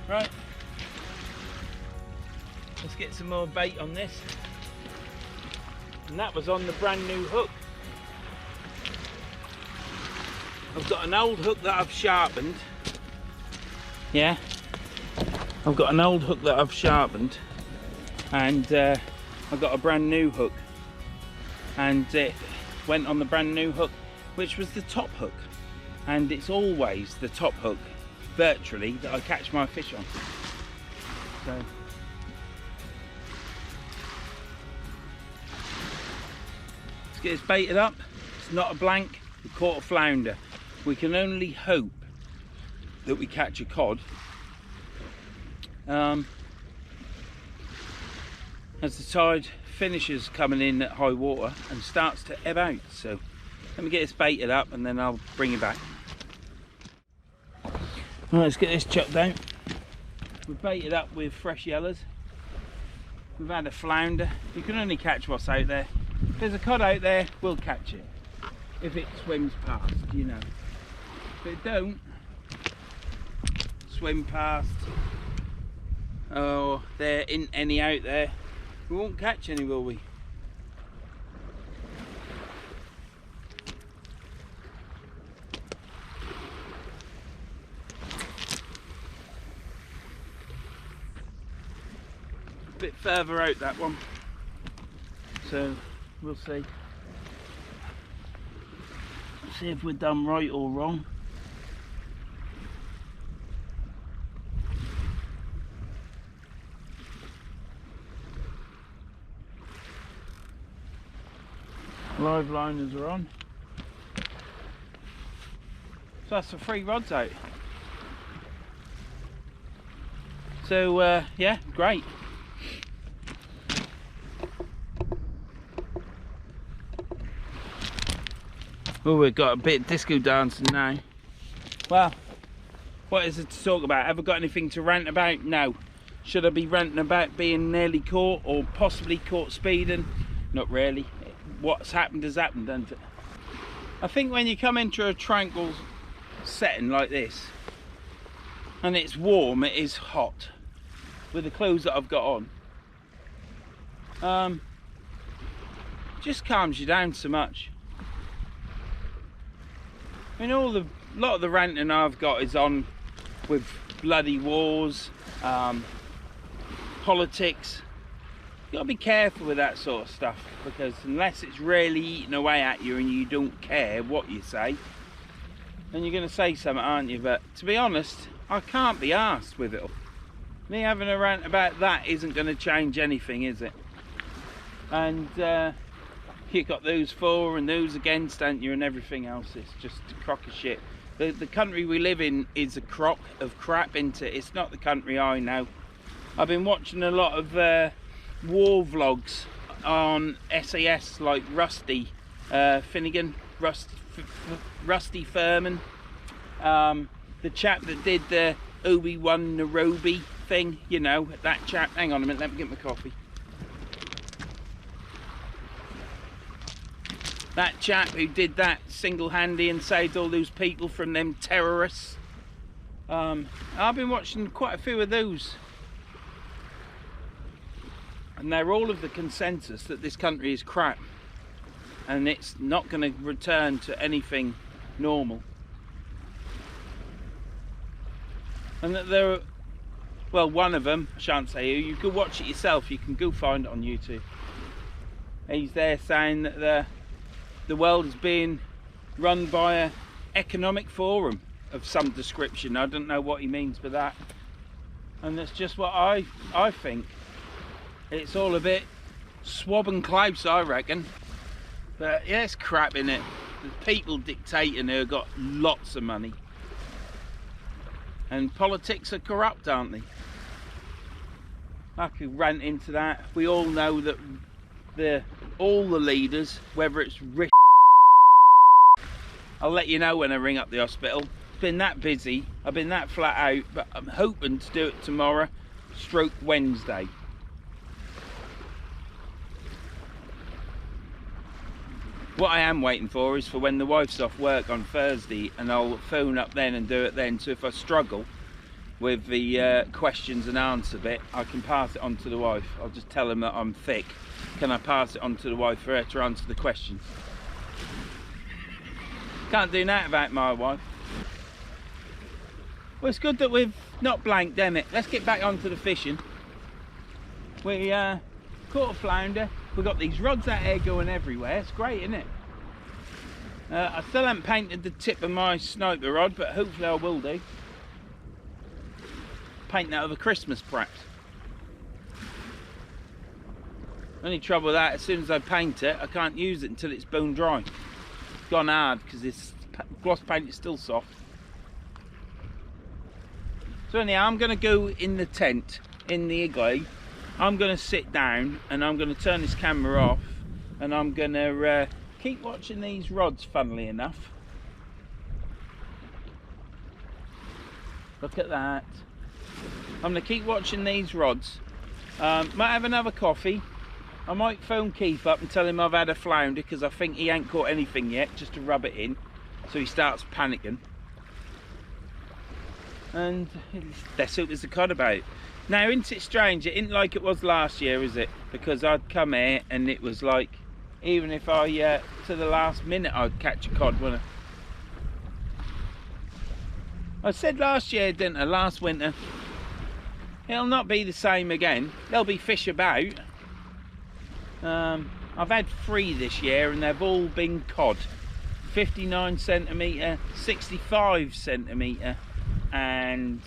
Right, let's get some more bait on this. And that was on the brand new hook. I've got an old hook that I've sharpened. Yeah, I've got an old hook that I've sharpened, and I've got a brand new hook, and it went on the brand new hook, which was the top hook, and it's always the top hook virtually that I catch my fish on. So let's get this baited up. It's not a blank, we caught a flounder. We can only hope that we catch a cod. As the tide finishes coming in at high water and starts to ebb out. So let me get this baited up and then I'll bring it back. Right, let's get this chucked out. We've baited up with fresh yellows. We've had a flounder. You can only catch what's out there. If there's a cod out there, we'll catch it. If it swims past, you know. If it don't swim past, or there isn't any out there, we won't catch any, will we? Bit further out, that one, so we'll see if we're done right or wrong. Live liners are on, so that's the 3 rods out. So yeah, great. Oh, we've got a bit of disco dancing now. Well, what is it to talk about? Have I got anything to rant about? No. Should I be ranting about being nearly caught or possibly caught speeding? Not really. What's happened has happened, hasn't it? I think when you come into a tranquil setting like this and it's warm, it is hot with the clothes that I've got on, just calms you down so much. I mean, a lot of the ranting I've got is on with bloody wars, politics. You gotta be careful with that sort of stuff, because unless it's really eating away at you and you don't care what you say, then you're gonna say something, aren't you? But to be honest, I can't be arsed with it all. Me having a rant about that isn't gonna change anything, is it? And you've got those for and those against, ain't you, and everything else. It's just a crock of shit. The country we live in is a crock of crap, isn't it? It's not the country I know. I've been watching a lot of war vlogs on SAS, like Rusty Finnegan, Rusty Furman, the chap that did the Obi-Wan Nairobi thing, you know, that chap. Hang on a minute, let me get my coffee. That chap who did that single-handedly and saved all those people from them terrorists. I've been watching quite a few of those. And they're all of the consensus that this country is crap. And it's not going to return to anything normal. And that there, well, one of them, I shan't say who, you could watch it yourself, you can go find it on YouTube. He's there saying that the world is being run by an economic forum of some description. I don't know what he means by that. And that's just what I think. It's all a bit swab and close, I reckon. But yeah, it's crap, innit? The people dictating who have got lots of money. And politics are corrupt, aren't they? I could rant into that. We all know that all the leaders, whether it's rich, I'll let you know when I ring up the hospital. It's been that busy, I've been that flat out, but I'm hoping to do it tomorrow, stroke Wednesday. What I am waiting for is for when the wife's off work on Thursday, and I'll phone up then and do it then. So if I struggle with the questions and answer bit, I can pass it on to the wife. I'll just tell them that I'm thick. Can I pass it on to the wife for her to answer the questions? Can't do that about my wife. Well, it's good that we've not blanked, isn't it? Let's get back onto the fishing. We caught a flounder. We've got these rods out here going everywhere. It's great, isn't it? I still haven't painted the tip of my sniper rod, but hopefully I will do. Paint that over Christmas, perhaps. Only trouble with that, as soon as I paint it, I can't use it until it's bone dry. It's gone hard because this gloss paint is still soft. So anyhow, I'm going to go in the tent, in the igloo. I'm going to sit down and I'm going to turn this camera off, and I'm going to keep watching these rods, funnily enough. Look at that. I'm going to keep watching these rods. Might have another coffee. I might phone Keith up and tell him I've had a flounder, because I think he ain't caught anything yet, just to rub it in, so he starts panicking. And let's hope there's a cod about. Now, isn't it strange? It isn't like it was last year, is it? Because I'd come here and it was like, even if I, to the last minute, I'd catch a cod, wouldn't I said last year, didn't I? Last winter. It'll not be the same again. There'll be fish about. I've had 3 this year and they've all been cod. 59 centimetre, 65 centimetre, and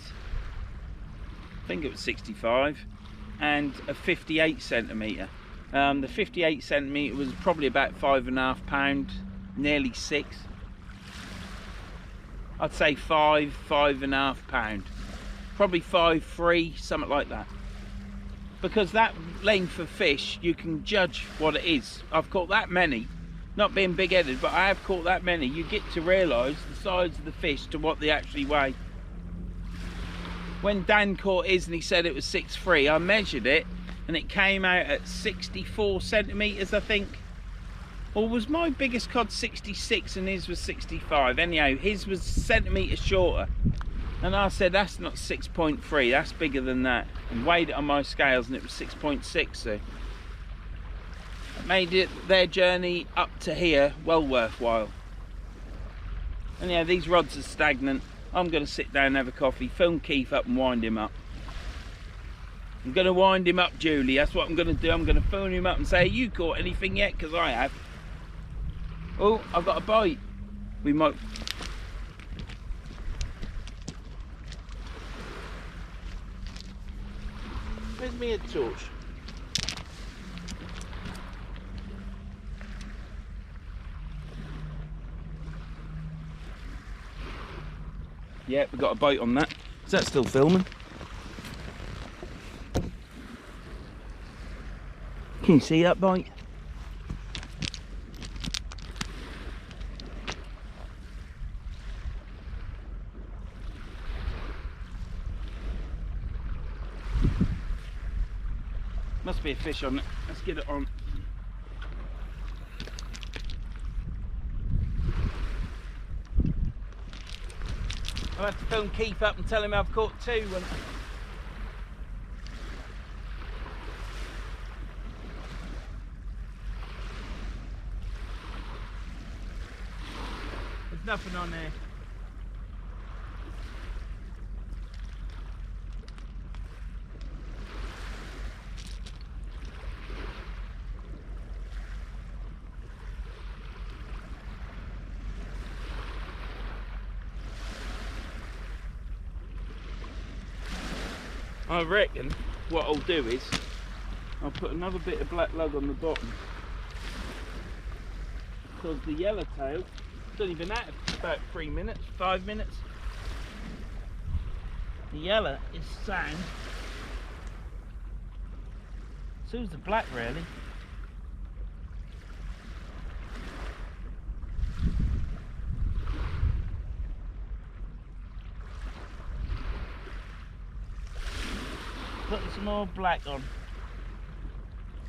I think it was 65, and a 58 centimetre. The 58 centimetre was probably about 5.5 pound, nearly 6. I'd say 5.5 pound, probably 5.3, something like that. Because that length of fish, you can judge what it is. I've caught that many, not being big-headed, but I have caught that many. You get to realise the size of the fish to what they actually weigh. When Dan caught his and he said it was 6.3, I measured it and it came out at 64 centimetres, I think. Or was my biggest cod 66 and his was 65? Anyhow, his was centimetres shorter. And I said, that's not 6.3, that's bigger than that. And weighed it on my scales and it was 6.6, so it made their journey up to here well worthwhile. And yeah, these rods are stagnant. I'm going to sit down and have a coffee, phone Keith up and wind him up. I'm going to wind him up, Julie. That's what I'm going to do. I'm going to phone him up and say, you caught anything yet? Because I have. Oh, I've got a bite. We might... Where's my head torch? Yeah, we got a bite on that. Is that still filming? Can you see that bite? Must be a fish on it. Let's get it on. I'll have to phone Keith up and tell him I've caught two. There's nothing on there. I reckon what I'll do is I'll put another bit of black lug on the bottom, because the yellowtail it's only been at it about 3 minutes, 5 minutes. The yellow is sound, so is the black really. Putting some more black on.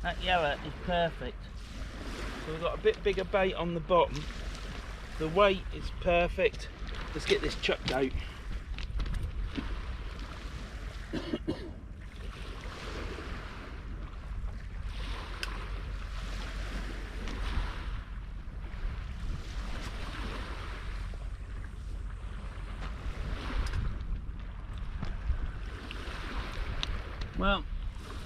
That yellow is perfect. So we've got a bit bigger bait on the bottom. The weight is perfect. Let's get this chucked out. Well,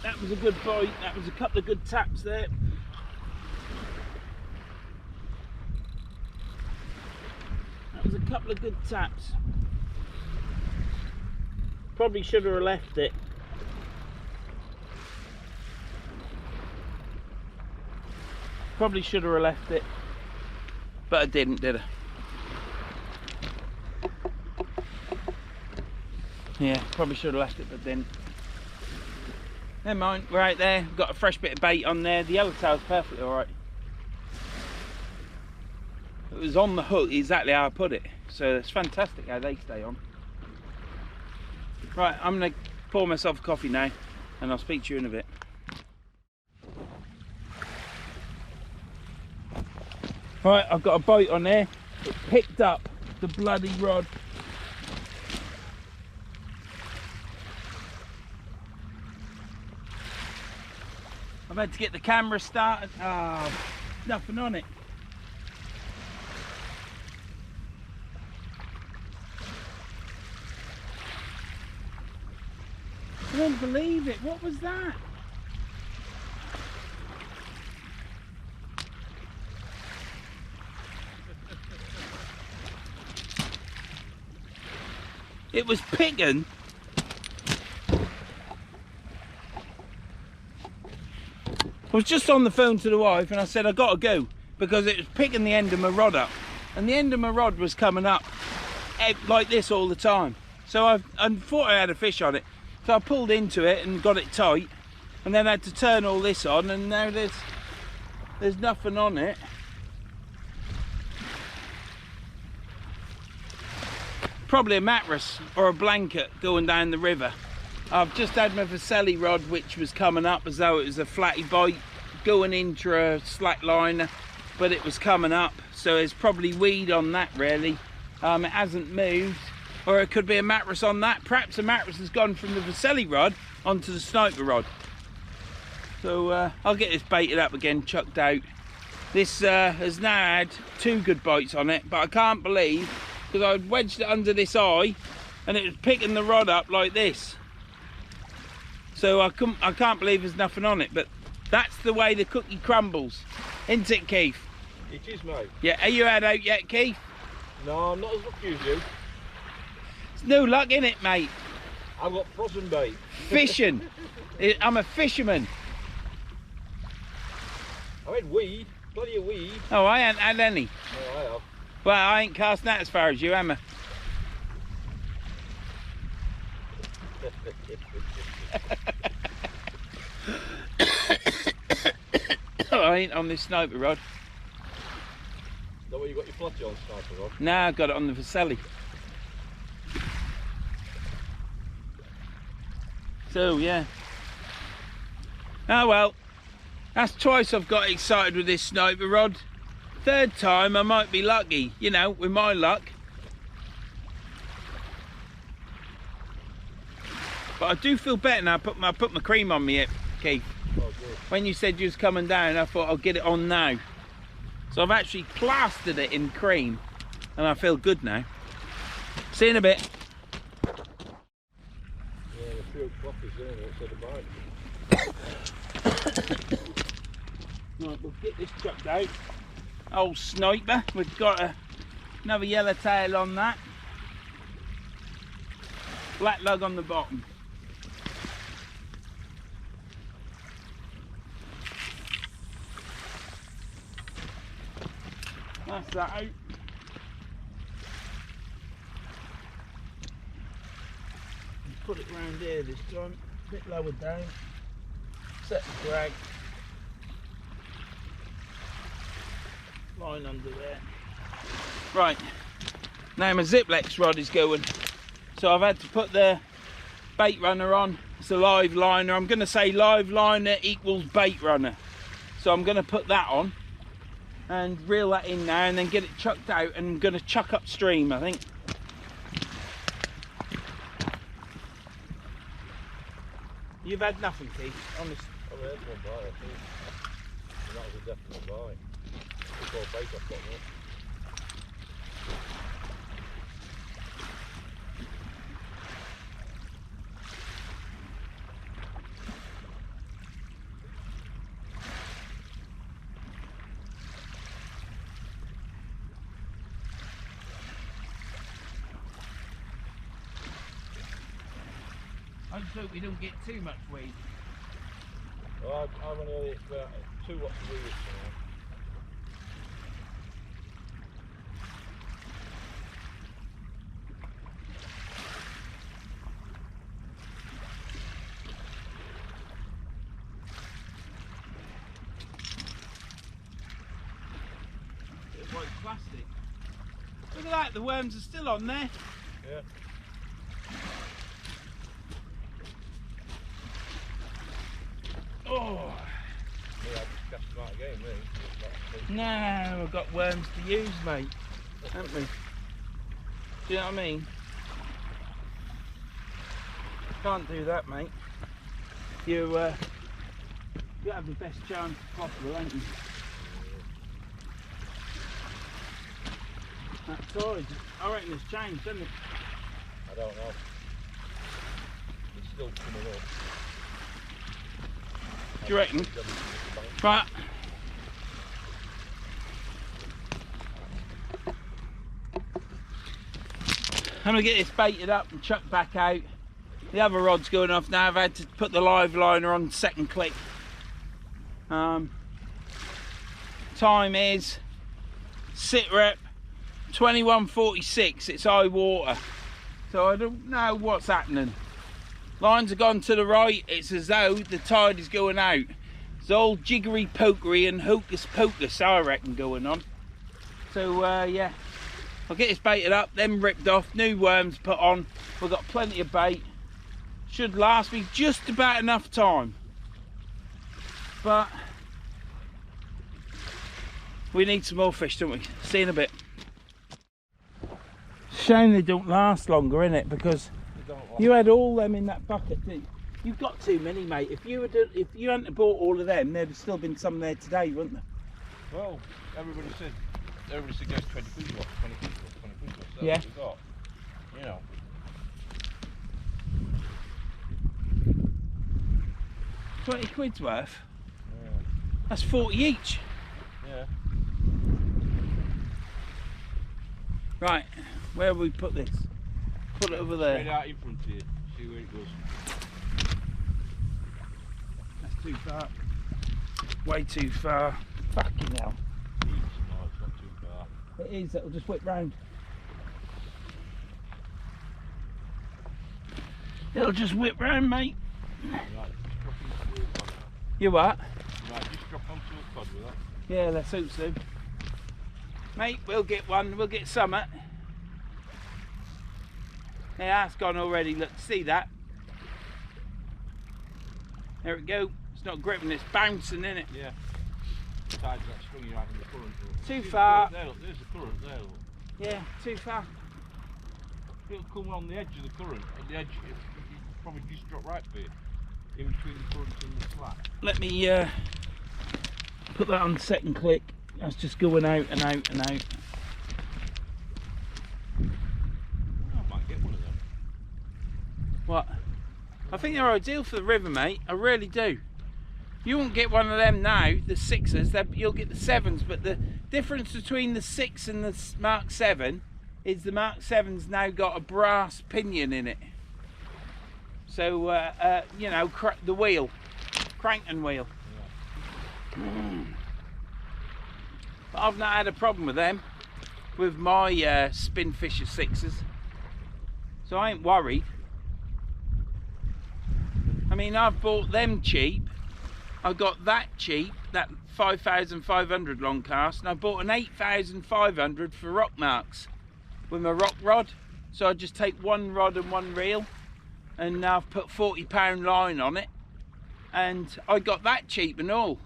that was a good bite. That was a couple of good taps there. That was a couple of good taps. Probably should have left it. Probably should have left it. But I didn't, did I? Yeah, probably should have left it, but didn't. Never mind, we're out there, got a fresh bit of bait on there. The yellowtail's perfectly alright. It was on the hook exactly how I put it, so it's fantastic how they stay on. Right, I'm going to pour myself a coffee now and I'll speak to you in a bit. Right, I've got a bite on there. It picked up the bloody rod. I've had to get the camera started. Ah, oh, nothing on it. I don't believe it. What was that? It was picking. I was just on the phone to the wife and I said I gotta go because it was picking the end of my rod up, and the end of my rod was coming up like this all the time. So I thought I had a fish on it, so I pulled into it and got it tight, and then I had to turn all this on, and now there's nothing on it. Probably a mattress or a blanket going down the river. I've just had my Vercelli rod, which was coming up as though it was a flatty bite going into a slack liner, but it was coming up, so there's probably weed on that really. It hasn't moved, or it could be a mattress on that. Perhaps a mattress has gone from the Vercelli rod onto the sniper rod. So I'll get this baited up again, chucked out. This has now had 2 good bites on it, but I can't believe because I wedged it under this eye and it was picking the rod up like this. So I can't believe there's nothing on it, but that's the way the cookie crumbles, isn't it, Keith? It is, mate. Yeah, are you had out yet, Keith? No, I'm not as lucky as you. It's no luck in it, mate. I've got frozen bait. Fishing. I'm a fisherman. I had weed, plenty of weed. Oh, I ain't had any. No, I have. Well, I ain't casting that as far as you, am I? I ain't on this sniper rod. Is that where you got your flatty on, sniper rod? Nah, I got it on the Vaselli. So, yeah. Oh well. That's twice I've got excited with this sniper rod. Third time I might be lucky, you know, with my luck. But I do feel better now. I put my cream on me, Keith. Oh, good. When you said you was coming down, I thought I'll get it on now. So I've actually plastered it in cream and I feel good now. See you in a bit. Yeah, the few floppies there outside the bite. Right, we'll get this chucked out. Old sniper, we've got another yellow tail on that. Black lug on the bottom. That's that out. Put it round here this time, a bit lower down. Set the drag. Line under there. Right, now my Ziplex rod is going. So I've had to put the bait runner on. It's a live liner. I'm going to say live liner equals bait runner. So I'm going to put that on and reel that in now and then get it chucked out, and I'm going to chuck upstream, I think. You've had nothing, Keith, honest. I've had one bite, I think. And that was a definite bite. Before bait I've got one. I just hope we don't get too much weed. Well, I've only had about 2 lots of weeds now. Bit of white plastic. Look at that, the worms are still on there. Yeah. Oh. Yeah, I just cast them out again, really. No, we've got worms to use, mate, haven't we? Do you know what I mean? Can't do that, mate. You have the best chance possible, ain't you? That tide, I reckon it's changed, hasn't it? I don't know. It's still coming up. Do you reckon? Right. I'm going to get this baited up and chucked back out. The other rod's going off now. I've had to put the live liner on second click. Time is sit rep 21:46. It's high water, so I don't know what's happening. Lines have gone to the right. It's as though the tide is going out. It's all jiggery pokery and hocus pocus, I reckon, going on. So yeah, I'll get this baited up, then ripped off, new worms put on. We've got plenty of bait. Should last me just about enough time. But we need some more fish, don't we? See you in a bit. Shame they don't last longer, innit? Because you had all them in that bucket, didn't you? You've got too many, mate. If you hadn't bought all of them, there'd have still been some there today, wouldn't there? Well, everybody said there's 20 quid worth, 20 quid worth, 20 quid worth. So Yeah. that we've got. You know. £20 worth. Yeah. That's 40 each. Yeah. Right, where will we put this? Put it over there. Straight out in front of you. See where it goes. That's too far. Way too far. Fucking hell. No, it's not too far. It is, it'll just whip round. It'll just whip round, mate. Right, just drop into the cod. You what? Right, just drop onto the cod with that. Yeah, let's hope so. Mate, we'll get one, we'll get some. Yeah, that's gone already, look, see that? There it go. It's not gripping, it's bouncing, isn't it? Yeah. Besides that string you have in the current. Too See far. There, look, there's the current there, look. Yeah, too far. It'll come on the edge of the current, and the edge, it'll probably just drop right for you. In between the current and the slack. Let me put that on second click. That's just going out and out and out. I might get one of them. What? I think they're ideal for the river, mate. I really do. You won't get one of them now, the 6s. You'll get the 7s, but the difference between the 6 and the Mark 7 is the Mark 7's now got a brass pinion in it. So, you know, the wheel, cranking wheel. Yeah. But I've not had a problem with them, with my Spinfisher 6s. So I ain't worried. I mean, I've bought them cheap. I got that cheap, that 5,500 long cast, and I bought an 8,500 for rock marks with my rock rod. So I just take one rod and one reel, and now I've put £40 line on it, and I got that cheap and all.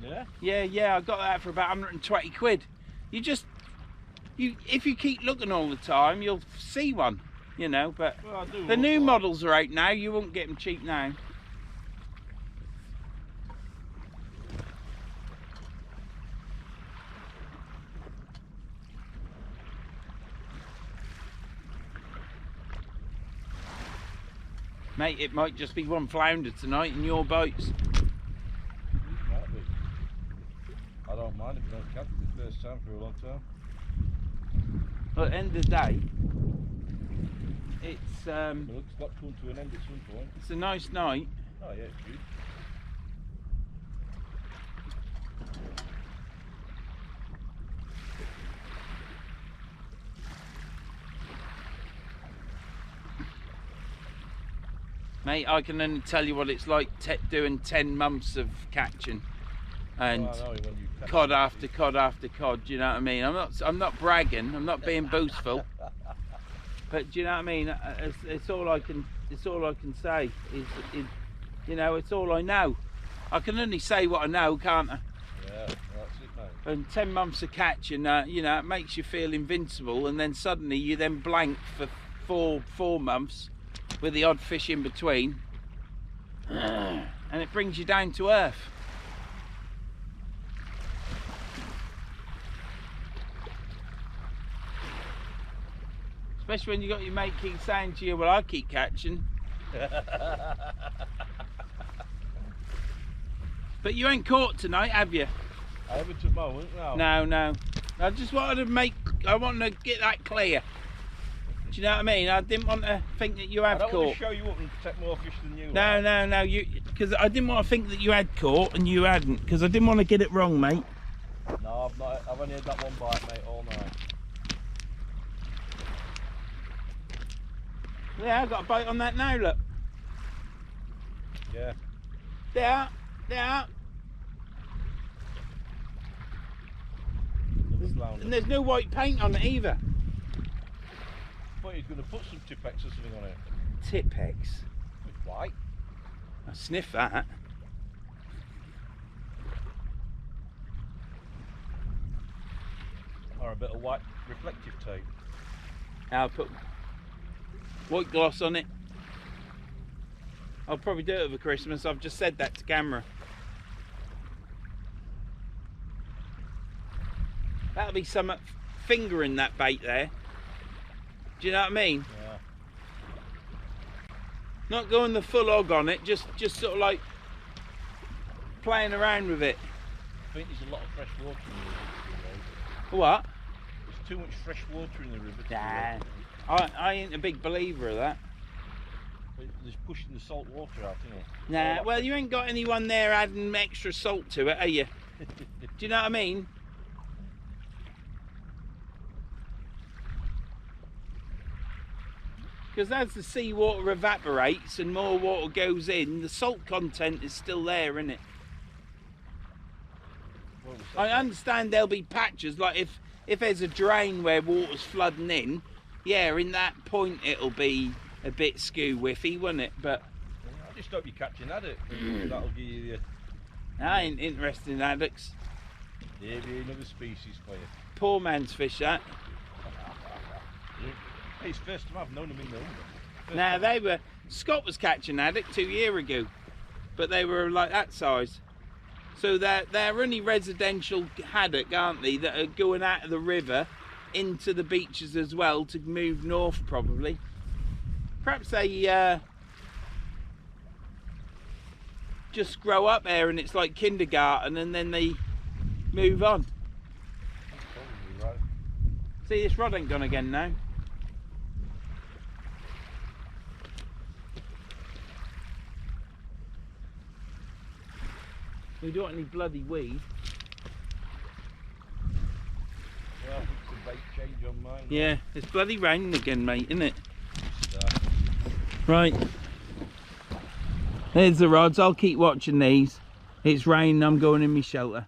Yeah? Yeah, I got that for about 120 quid. If you keep looking all the time, you'll see one, you know, but Well, I do the new look models are out now, you won't get them cheap now. Mate, it might just be one flounder tonight in your boats. Might be. I don't mind if you don't catch it the first time for a long time. But at the end of the day, it's But it's got to come to an end at some point. it's a nice night. Oh yeah, it's good. Mate, I can only tell you what it's like doing 10 months of catching and Well, I know when you catch cod it, after cod after cod, do you know what I mean? I'm not bragging, I'm not being boastful. But do you know what I mean? It's all I can say is you know, it's all I know. I can only say what I know, can't I? Yeah, that's it, mate. And 10 months of catching, you know, it makes you feel invincible, and then suddenly you then blank for four months with the odd fish in between, and it brings you down to earth. Especially when you got your mate keep saying to you, well, I keep catching. But you ain't caught tonight, have you? I haven't at the moment, no. No. I just wanted to get that clear. Do you know what I mean? I didn't want to think that you had I don't caught. want to show you up and take more fish than you. No, because I didn't want to think that you had caught and you hadn't, because I didn't want to get it wrong, mate. No, I've not. I've only had that one bite, mate, all night. Yeah, I got a bite on that now, look. Yeah. There. Another flounder. And there's no white paint on it either. But he's going to put some Tipex or something on it. Tipex. It's white. I sniff that. Or a bit of white reflective tape. I'll put white gloss on it. I'll probably do it over Christmas. I've just said that to camera. That'll be some fingering that bait there. Do you know what I mean? Yeah. Not going the full hog on it, just sort of like playing around with it. I think there's a lot of fresh water in the river. What? There's too much fresh water in the river. Nah, I ain't a big believer of that. There's pushing the salt water out, isn't it? Nah, well, you ain't got anyone there adding extra salt to it, are you? Do you know what I mean? Because as the seawater evaporates and more water goes in, the salt content is still there, isn't it? I understand there'll be patches, like if there's a drain where water's flooding in, yeah, in that point it'll be a bit skew whiffy, won't it? But I just hope you catch an haddock. That'll give you the... I ain't interested in haddocks. Maybe another species for you. Poor man's fish, that. Hey, it's first time I've known them in the Humber. Now they were, Scott was catching haddock 2 years ago, but they were like that size. So they're only residential haddock, aren't they, that are going out of the river into the beaches as well to move north probably. Perhaps they just grow up there and it's like kindergarten and then they move on. Probably right. See, this rod ain't gone again now. We don't want any bloody weed. Yeah, I think it's a bait change on mine. Yeah, it's bloody raining again, mate, isn't it? Right. There's the rods. I'll keep watching these. It's raining, I'm going in my shelter.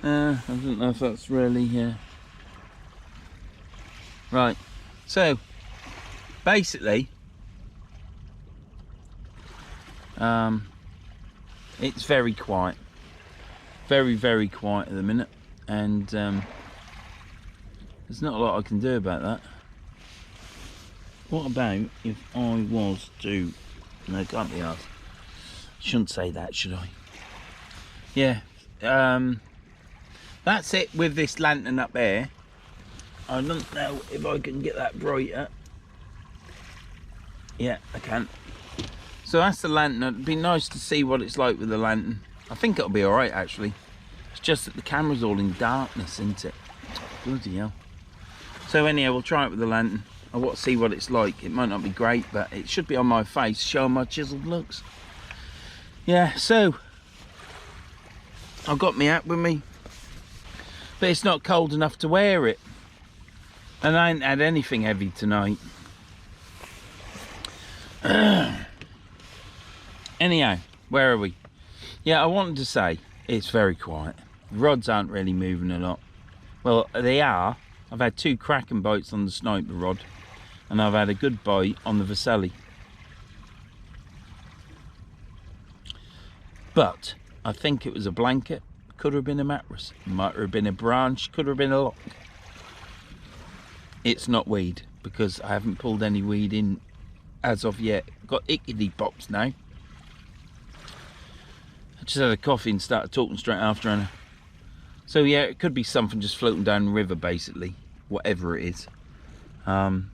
I don't know if that's really... Right. So, basically... it's very quiet. Very, very quiet at the minute. And there's not a lot I can do about that. What about if I was to... No, can't be asked. Shouldn't say that, should I? Yeah. That's it with this lantern up there. I don't know if I can get that brighter. Yeah, I can. So that's the lantern. It'd be nice to see what it's like with the lantern. I think it'll be alright actually. It's just that the camera's all in darkness, isn't it? Bloody hell. So anyhow, we'll try it with the lantern. I want to see what it's like. It might not be great, but it should be on my face, showing my chiseled looks. Yeah, so I've got my hat with me, but it's not cold enough to wear it. And I ain't had anything heavy tonight. Anyhow, where are we? Yeah, I wanted to say it's very quiet. The rods aren't really moving a lot. Well, they are. I've had 2 cracking bites on the sniper rod, and I've had a good bite on the Vaselli. But I think it was a blanket, could have been a mattress, might have been a branch, could have been a lock. It's not weed, because I haven't pulled any weed in as of yet. Got ickety pops now. I just had a coffee and started talking straight after Anna. So yeah, it could be something just floating down the river basically, whatever it is. Could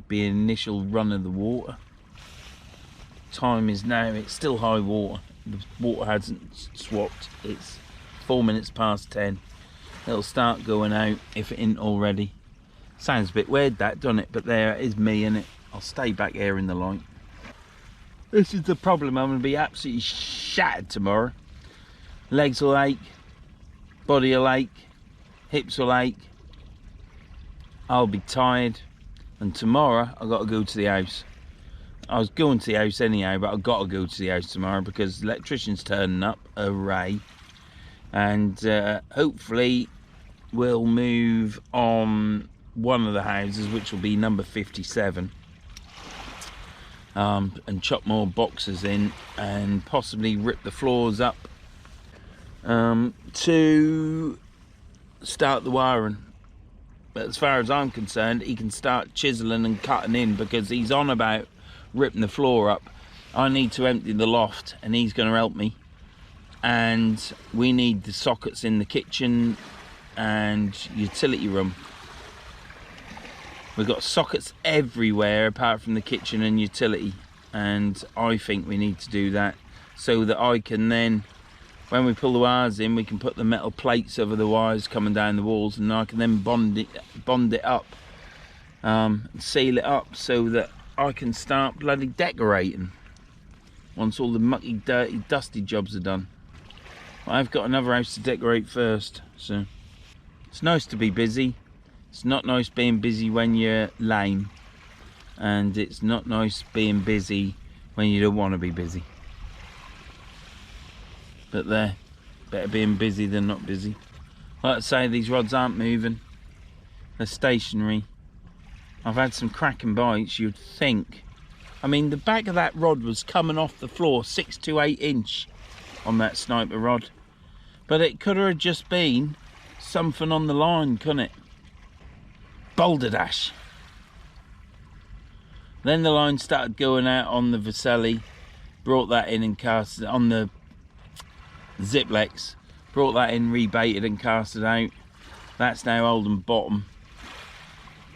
be an initial run of the water. Time is now, it's still high water. The water hasn't swapped. It's 4 minutes past 10. It'll start going out if it isn't already. Sounds a bit weird that, doesn't it? But there is me in it. I'll stay back here in the light. This is the problem. I'm going to be absolutely shattered tomorrow. Legs will ache, body will ache, hips will ache. I'll be tired, and tomorrow I've got to go to the house. I was going to the house anyhow, but I've got to go to the house tomorrow because the electrician's turning up. Hooray. And hopefully we'll move on one of the houses, which will be number 57, and chop more boxes in and possibly rip the floors up to start the wiring. But as far as I'm concerned, he can start chiseling and cutting in, because he's on about ripping the floor up. I need to empty the loft and he's going to help me, and we need the sockets in the kitchen and utility room. We've got sockets everywhere apart from the kitchen and utility, and I think we need to do that so that I can then, when we pull the wires in, we can put the metal plates over the wires coming down the walls, and I can then bond it up, and seal it up so that I can start bloody decorating once all the mucky, dirty, dusty jobs are done. I've got another house to decorate first, so it's nice to be busy. It's not nice being busy when you're lame, and it's not nice being busy when you don't want to be busy. But there, better being busy than not busy. Like I say, these rods aren't moving, they're stationary. I've had some cracking bites, you'd think. I mean, the back of that rod was coming off the floor 6 to 8 inch on that sniper rod, but it could have just been something on the line, couldn't it? Boulder dash. Then the line started going out on the Vercelli, brought that in and cast it on the Ziplex, brought that in, rebaited and cast it out. That's now holding bottom.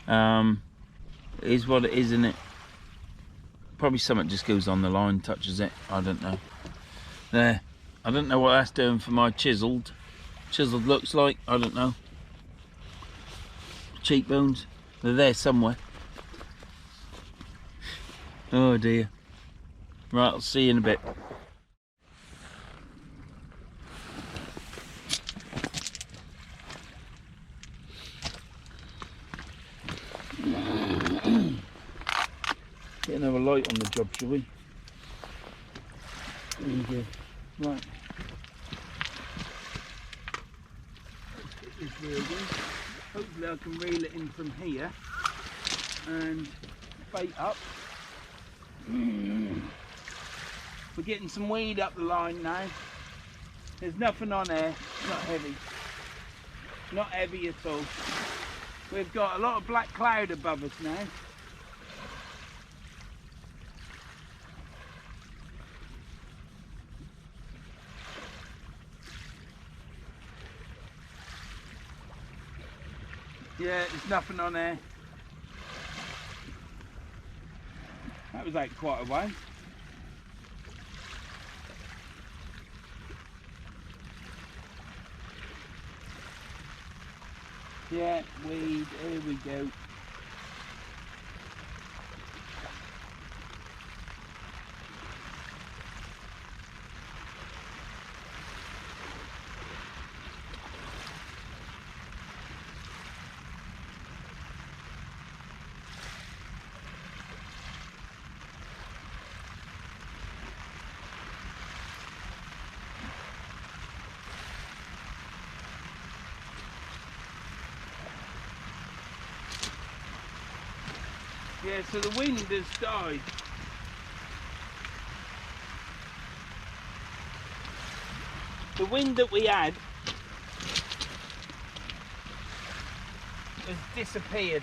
It is what it is, isn't it? Probably something just goes on the line, touches it, I don't know. There, I don't know what that's doing for my chiseled looks like, I don't know. Cheekbones, they're there somewhere. Oh dear. Right, I'll see you in a bit. Get another light on the job, shall we? There you go. Right. Let's get this reel in. Hopefully I can reel it in from here and bait up. We're getting some weed up the line now. There's nothing on there, not heavy. Not heavy at all. We've got a lot of black cloud above us now. Yeah, there's nothing on there. That was out quite a way. Yeah, weed, here we go. Yeah, so the wind has died. The wind that we had has disappeared,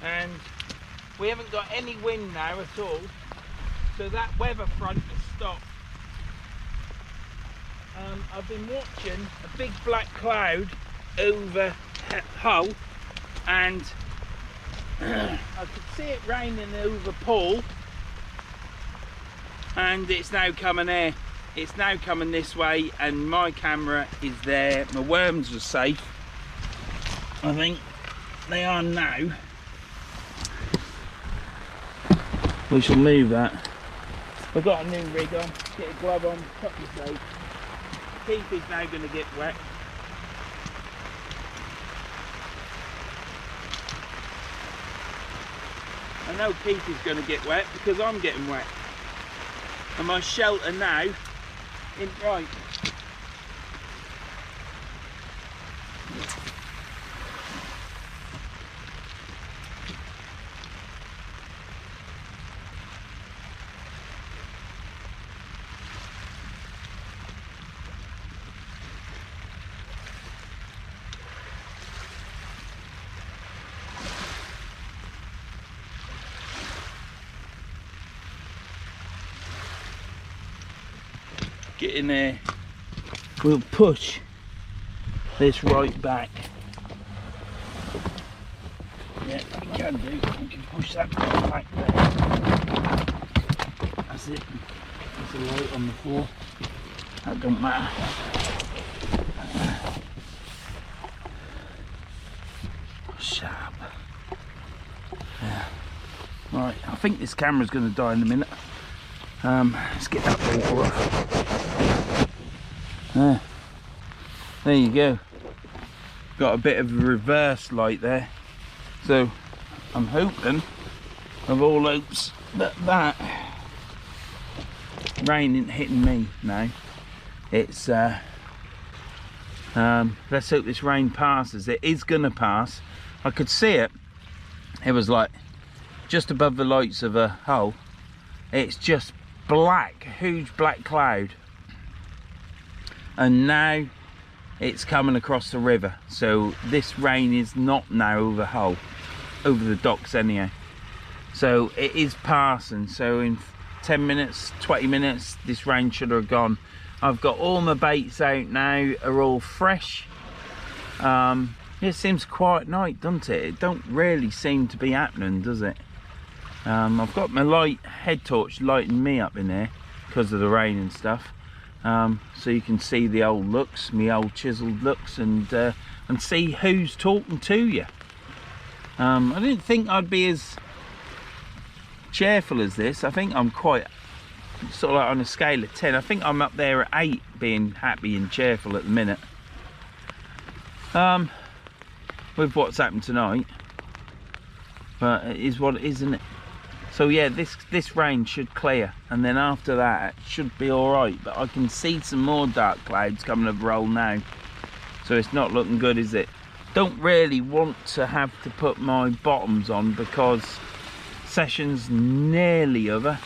and we haven't got any wind now at all, so that weather front has stopped. I've been watching a big black cloud over Hull, and I could see it raining over Paul, and it's now coming here. It's now coming this way, and my camera is there. My worms are safe. I think they are now. We shall move that. We've got a new rig on. Get a glove on, cut the safe. Keith is now going to get wet. I know Keith is going to get wet because I'm getting wet. And my shelter now isn't right. Get in there, we'll push this right back. Yeah, we can do. We can push that back there. That's it. There's a light on the floor. That don't matter. Sharp. Yeah. Right, I think this camera's going to die in a minute. Let's get that paper off. There you go. Got a bit of a reverse light there. So I'm hoping, of all hopes, that rain isn't hitting me now. It's let's hope this rain passes. It is gonna pass. I could see it. It was like just above the lights of a hull. It's just black, huge black cloud, and now it's coming across the river. So this rain is not now over Hull, over the docks anyhow. So it is passing. So in 10 minutes, 20 minutes, this rain should have gone. I've got all my baits out now, are all fresh. It seems quiet night, doesn't it? It don't really seem to be happening, does it? I've got my head torch lighting me up in there because of the rain and stuff. So you can see the old looks, me old chiseled looks, and see who's talking to you. I didn't think I'd be as cheerful as this. I think I'm quite sort of like on a scale of 10. I think I'm up there at 8, being happy and cheerful at the minute. With what's happened tonight, but it is what it is, isn't it? So yeah, this rain should clear, and then after that it should be all right. But I can see some more dark clouds coming over roll now, so it's not looking good, is it? Don't really want to have to put my bottoms on because session's nearly over.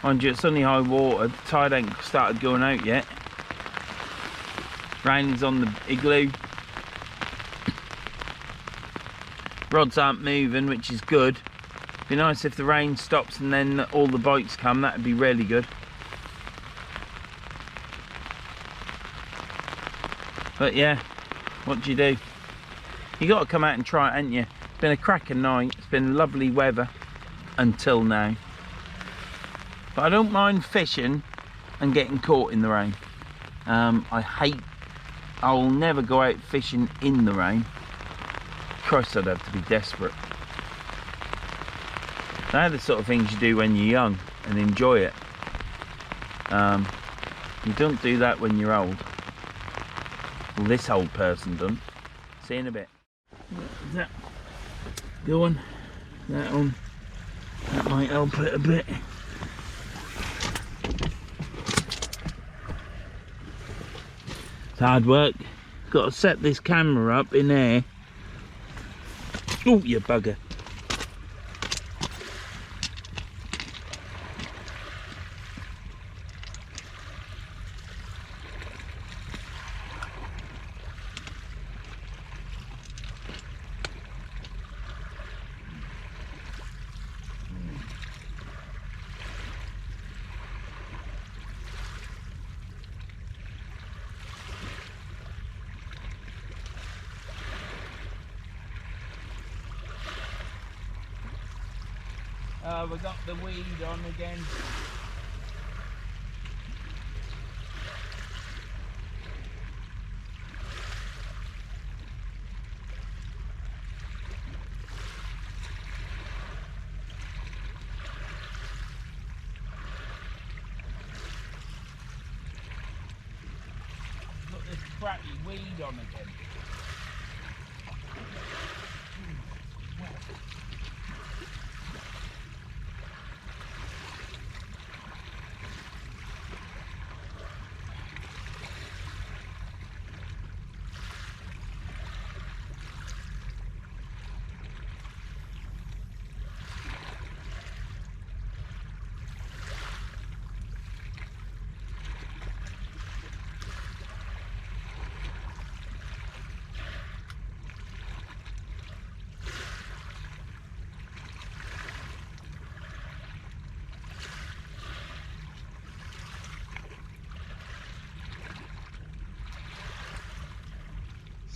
Mind you, it's only high water. The tide ain't started going out yet. Rain's on the igloo. Rods aren't moving, which is good. Be nice if the rain stops and then all the bites come. That'd be really good. But yeah, what do? You got to come out and try it, ain't you? It's been a cracking night. It's been lovely weather until now. But I don't mind fishing and getting caught in the rain. I'll never go out fishing in the rain. Christ, I'd have to be desperate. They're the sort of things you do when you're young and enjoy it. You don't do that when you're old. Well, this old person done. See you in a bit. That going, that on. That might help it a bit. It's hard work. Got to set this camera up in there. Oh, you bugger. We got the weed on again. Got this crappy weed on again.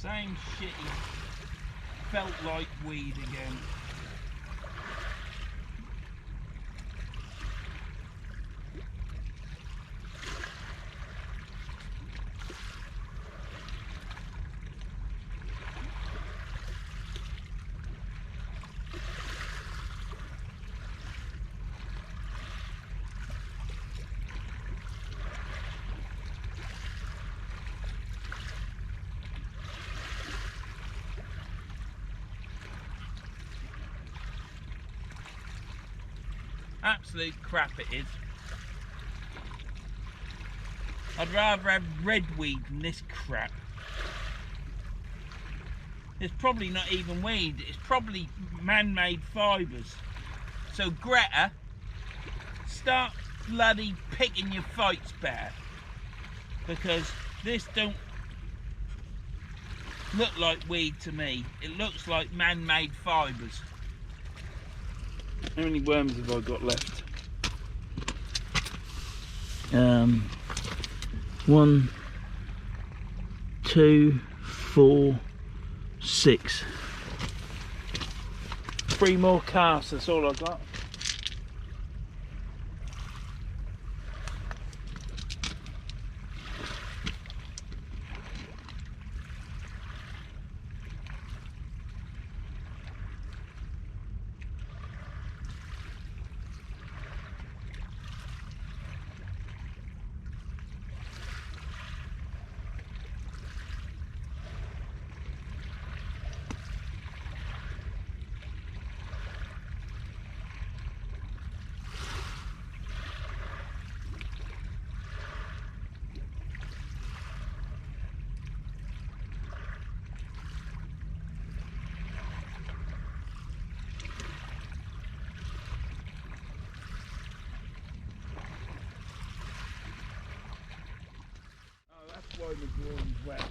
Same shitty, felt like weed again. Absolute crap it is. I'd rather have red weed than this crap. It's probably not even weed, it's probably man-made fibres. So Greta, start bloody picking your fights better, because this don't look like weed to me. It looks like man-made fibres. How many worms have I got left? 1, 2, 4, 6. 3 more casts, that's all I've got. Why the ground's wet.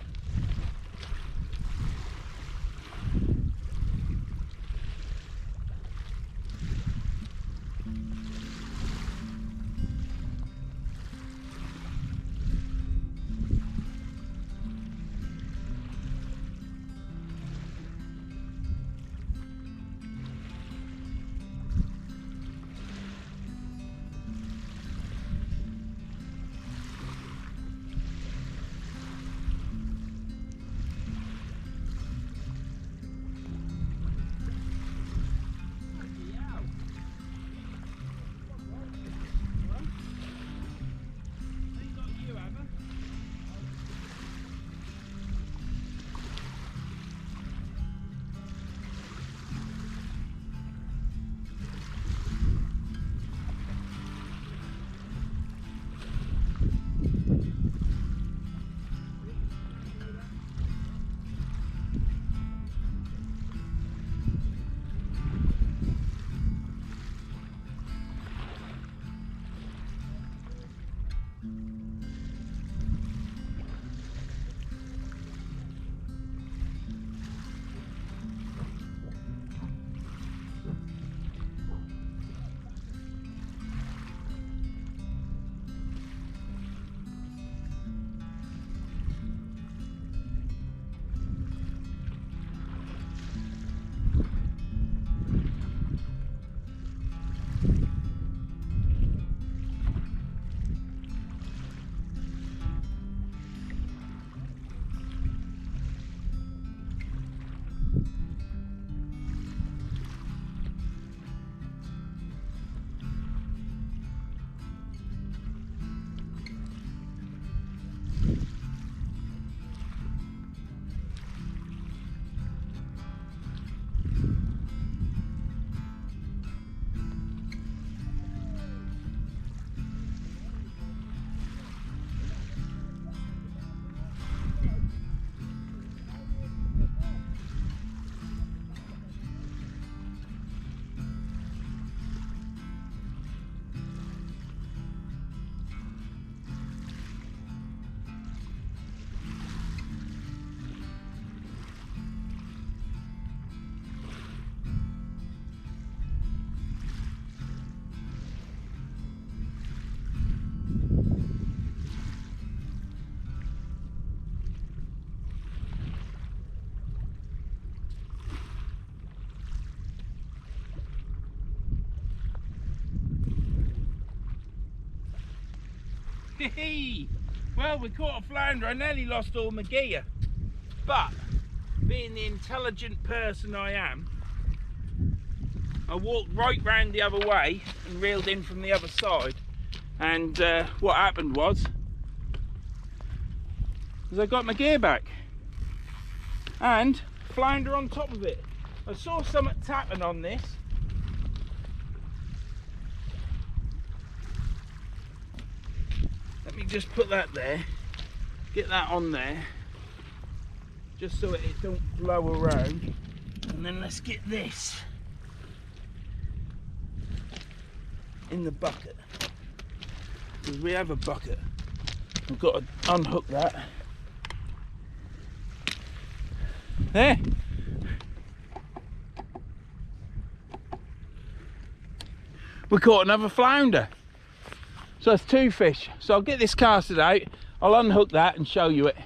Well, we caught a flounder. I nearly lost all my gear, but being the intelligent person I am, I walked right round the other way and reeled in from the other side. And what happened was I got my gear back and flounder on top of it. I saw something tapping on this. Let me just put that there, get that on there, just so it don't blow around. And then let's get this in the bucket, because we have a bucket. I've got to unhook that. There. We caught another flounder. So that's 2 fish. So I'll get this casted out, I'll unhook that and show you it.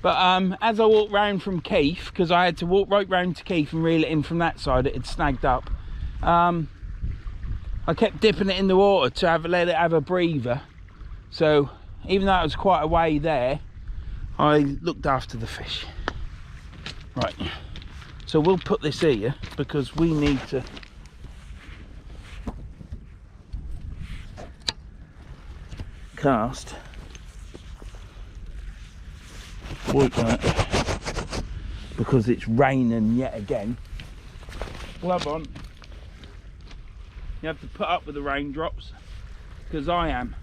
But as I walked round from Keith, because I had to walk right round to Keith and reel it in from that side, it had snagged up. I kept dipping it in the water to let it have a breather. So even though it was quite a way there, I looked after the fish. Right, so we'll put this here because we need to cast like that because it's raining yet again. Glove on. You have to put up with the raindrops because I am.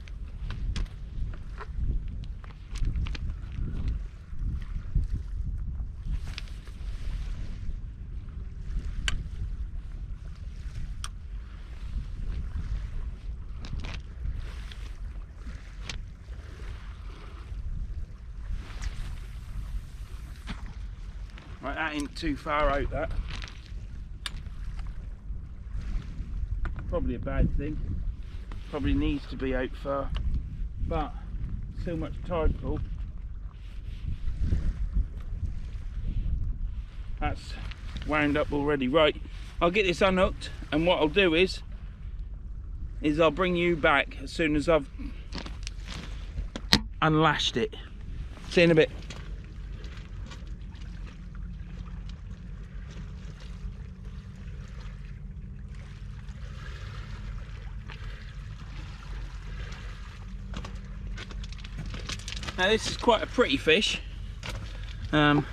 Right, that ain't too far out, that. Probably a bad thing. Probably needs to be out far. But so much tide pull. That's wound up already. Right, I'll get this unhooked, and what I'll do is I'll bring you back as soon as I've unlashed it. See you in a bit. Now this is quite a pretty fish. It's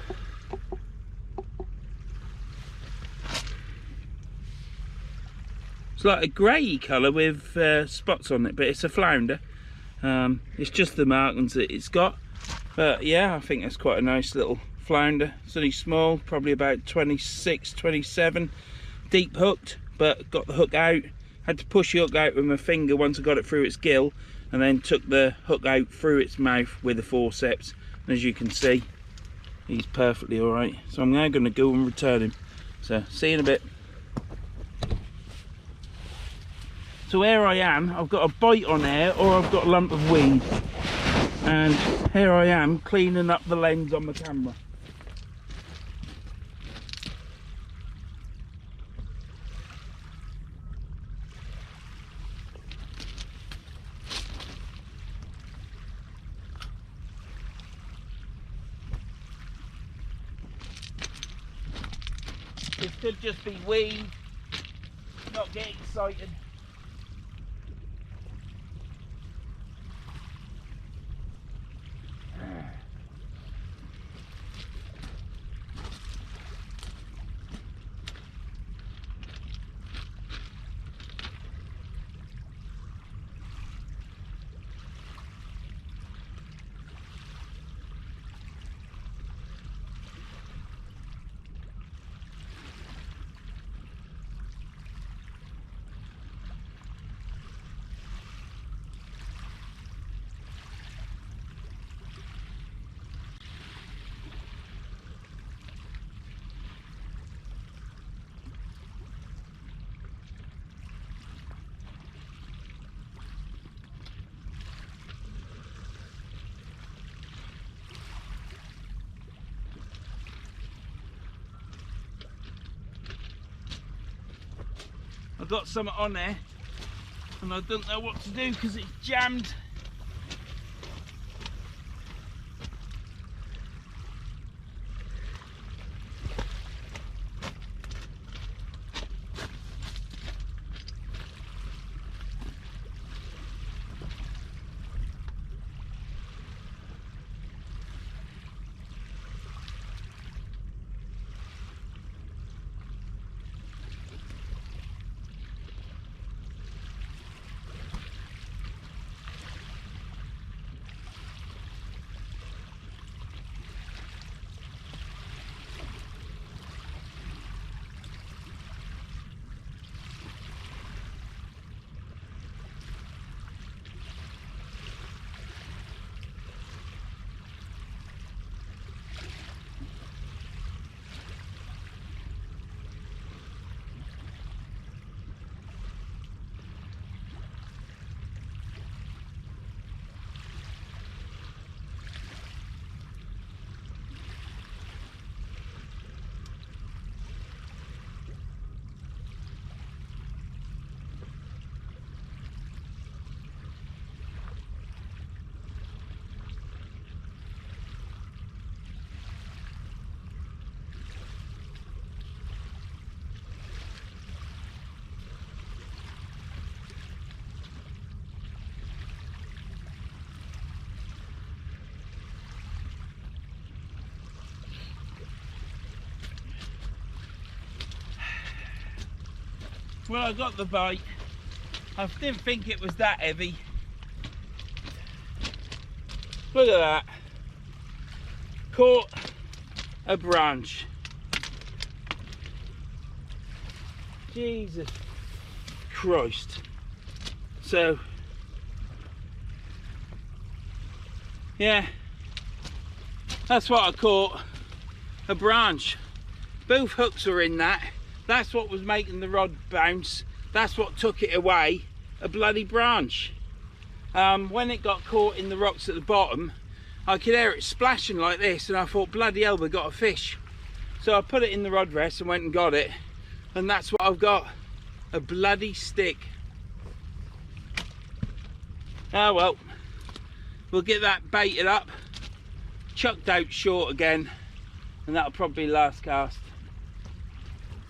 like a grey colour with spots on it, but it's a flounder. It's just the markings that it's got. But yeah, I think that's quite a nice little flounder. It's only small, probably about 26, 27. Deep hooked, but got the hook out. Had to push the hook out with my finger once I got it through its gill, and then took the hook out through its mouth with the forceps. And as you can see, he's perfectly alright. So I'm now going to go and return him. So see you in a bit. So here I am, I've got a bite on there or I've got a lump of weed. And here I am cleaning up the lens on my camera. This could just be weed, not get excited. I've got something on there and I don't know what to do because it's jammed. Well, I got the bite. I didn't think it was that heavy. Look at that. Caught a branch. Jesus Christ. So, yeah, that's what I caught, a branch. Both hooks were in that. That's what was making the rod bounce. That's what took it away, a bloody branch. When it got caught in the rocks at the bottom, I could hear it splashing like this, and I thought, bloody hell, we got a fish. So I put it in the rod rest and went and got it, and that's what I've got, a bloody stick. Oh well, we'll get that baited up, chucked out short again, and that'll probably be last cast.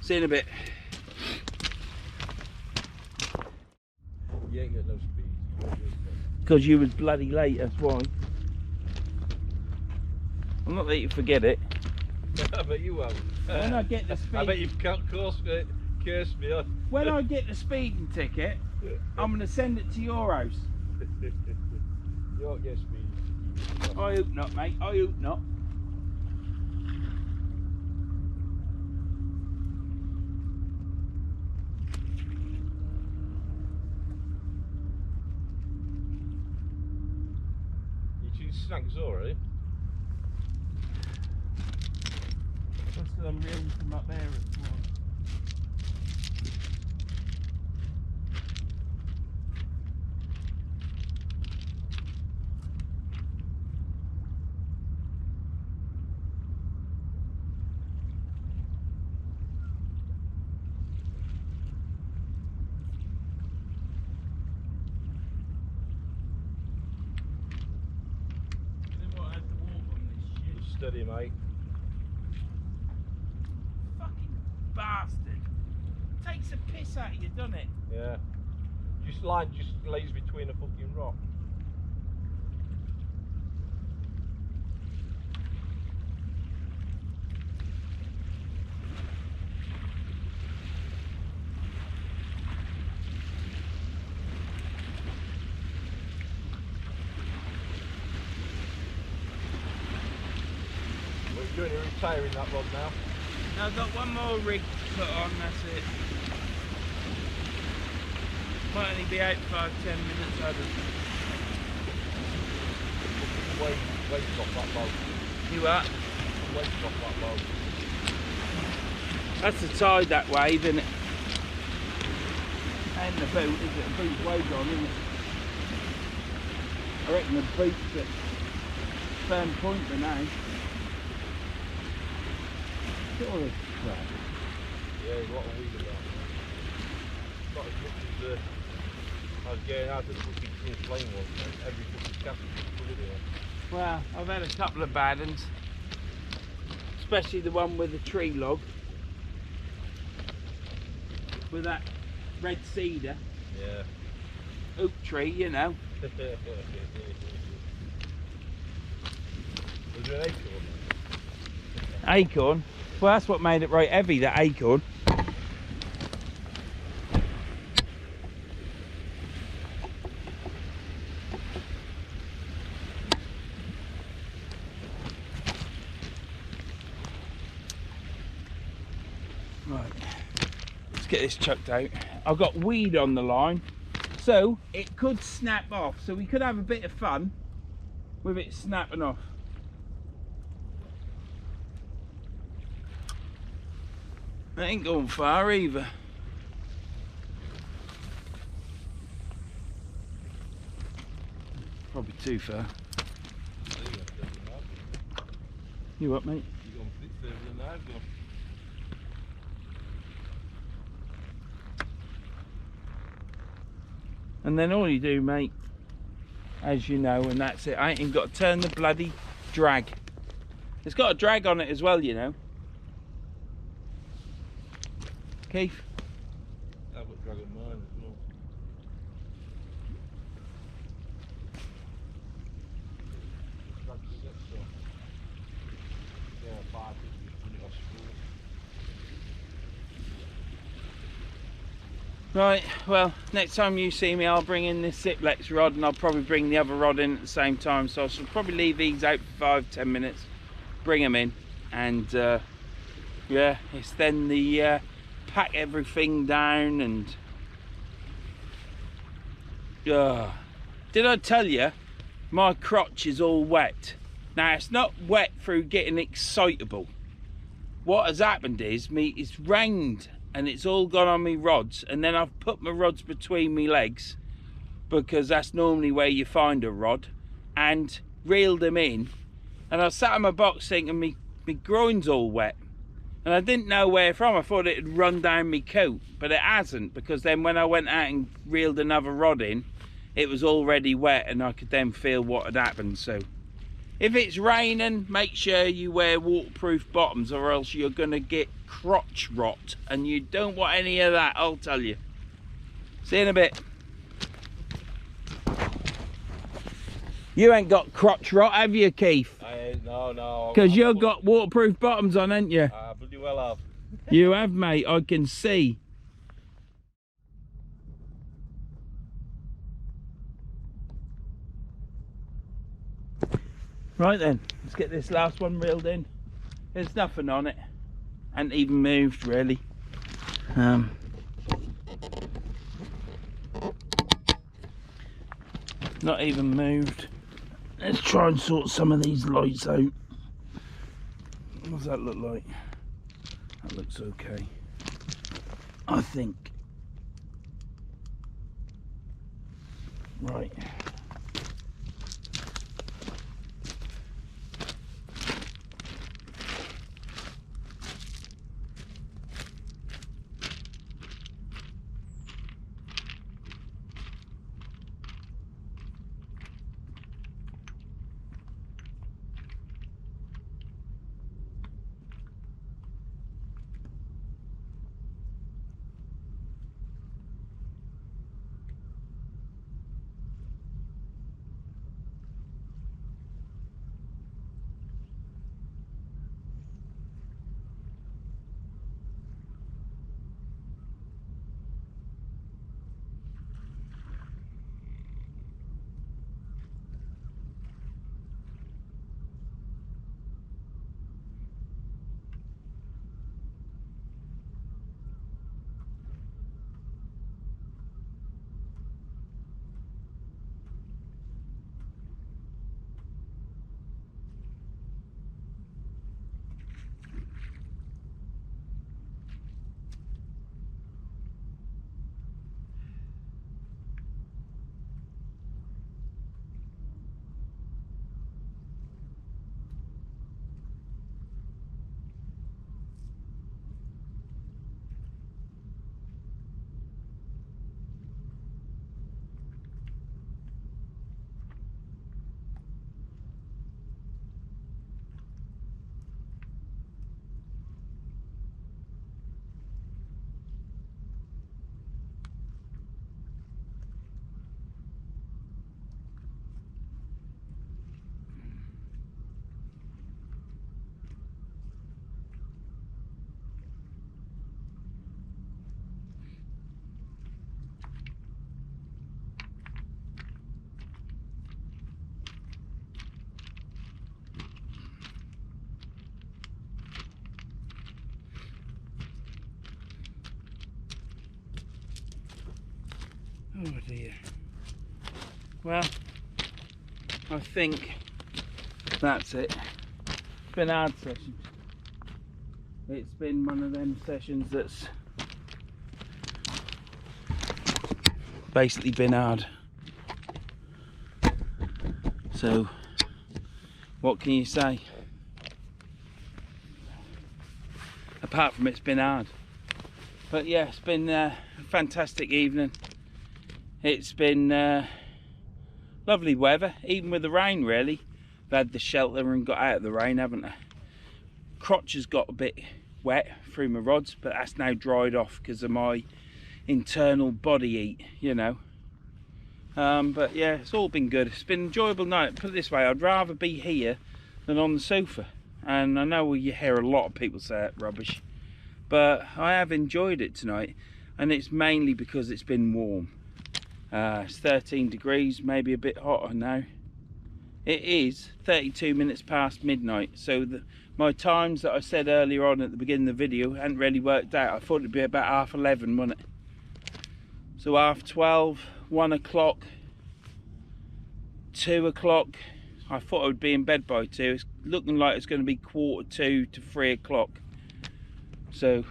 See you in a bit. You ain't got no speed. Because you was bloody late, that's why. I'm not letting you forget it. I bet you won't. When I get the speed... I bet you've cursed me on. When I get the speeding ticket, I'm going to send it to your house. You won't get speed. I hope not, mate. I hope not. You choose snacks already? That's because I'm reeling from up there as well. Steady, mate. Fucking bastard. Takes a piss out of you, doesn't it? Yeah. Line just lays between a fucking rock. You're retiring that rod now. Now I've got one more rig to put on, that's it. Might only be out 5-10 minutes, I don't know. Weight's off that boat. You what? Weight's off that boat. That's the tide, that wave, isn't it? Ain't the boot, is it? The boot's wave on, isn't it? I reckon the boot's at firm point for now. Look at all this crap. Yeah, there's a lot of weed around. Not as much as I was getting out of the fucking King Flame one. Every fucking cast is full of it. Well, I've had a couple of bad ones. Especially the one with the tree log. With that red cedar. Yeah. Oak tree, you know. Was there an acorn? Acorn? Well, that's what made it right heavy, that acorn. Right, let's get this chucked out. I've got weed on the line, so it could snap off. So we could have a bit of fun with it snapping off. That ain't going far either. Probably too far. You what, mate? You're going to further than I've gone. And then all you do, mate, as you know, and that's it. I ain't even got to turn the bloody drag. It's got a drag on it as well, you know. Keith? I've got drag on mine as well. Drag the set, so. Yeah, 550 when it was full. Right, well, next time you see me, I'll bring in this Ziplex rod, and I'll probably bring the other rod in at the same time. So I shall probably leave these out for 5-10 minutes, bring them in, and yeah, it's then the pack everything down. And did I tell you my crotch is all wet? Now, it's not wet through getting excitable. What has happened is it's rained and it's all gone on me rods, and then I've put my rods between me legs, because that's normally where you find a rod, and reeled them in, and I sat in my box thinking me groin's all wet, and I didn't know where from. I thought it had run down me coat, but it hasn't, because then when I went out and reeled another rod in, it was already wet, and I could then feel what had happened. So if it's raining, make sure you wear waterproof bottoms, or else you're gonna get crotch rot, and you don't want any of that, I'll tell you. See you in a bit. You ain't got crotch rot, have you, Keith? I ain't, no. Because you've got waterproof bottoms on, ain't you? I bloody well have. You have, mate, I can see. Right then, let's get this last one reeled in. There's nothing on it, and even moved really. Not even moved. Let's try and sort some of these lights out. What does that look like? That looks okay, I think. Right. Oh dear. Well, I think that's it. It's been a hard session. It's been one of them sessions that's basically been hard. So, what can you say? Apart from it's been hard. But yeah, it's been a fantastic evening. It's been lovely weather, even with the rain really. I've had the shelter and got out of the rain, haven't I? Crotch has got a bit wet through my rods, but that's now dried off because of my internal body heat, you know. But yeah, it's all been good. It's been an enjoyable night. Put it this way, I'd rather be here than on the sofa. And I know you hear a lot of people say that rubbish, but I have enjoyed it tonight. and it's mainly because it's been warm. It's 13 degrees, maybe a bit hotter now. It is 32 minutes past midnight, so my times that I said earlier on at the beginning of the video hadn't really worked out. I thought it'd be about 11:30, wouldn't it? So 12:30, 1 o'clock, 2 o'clock. I thought I would be in bed by 2. It's looking like it's going to be 2:45 to 3 o'clock. So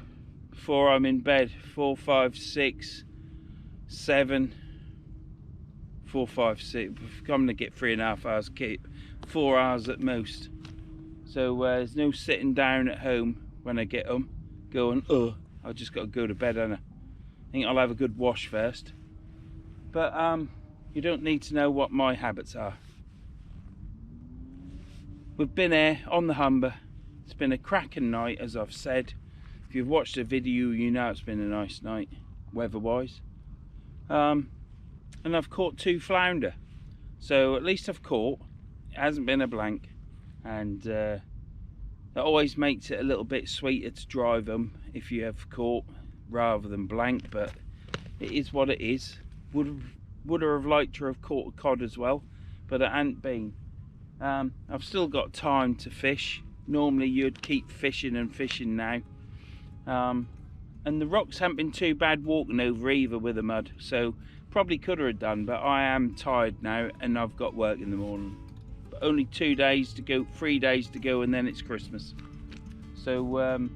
before I'm in bed, 4, 5, 6, 7, 4, 5, 6. I'm going to get 3.5 hours, 4 hours at most. So there's no sitting down at home when I get home going, oh, I just got to go to bed, haven't I? I think I'll have a good wash first. But you don't need to know what my habits are. We've been here on the Humber. It's been a cracking night, as I've said. If you've watched the video, you know it's been a nice night, weather-wise. And I've caught 2 flounder. So at least I've caught. It hasn't been a blank. And that always makes it a little bit sweeter to drive them if you have caught rather than blank. But it is what it is. Would have liked to have caught a cod as well, but it ain't been. I've still got time to fish. Normally you'd keep fishing and fishing now. And the rocks haven't been too bad walking over either with the mud, so probably could have done, but I am tired now and I've got work in the morning. But only 2 days to go, 3 days to go, and then it's Christmas. So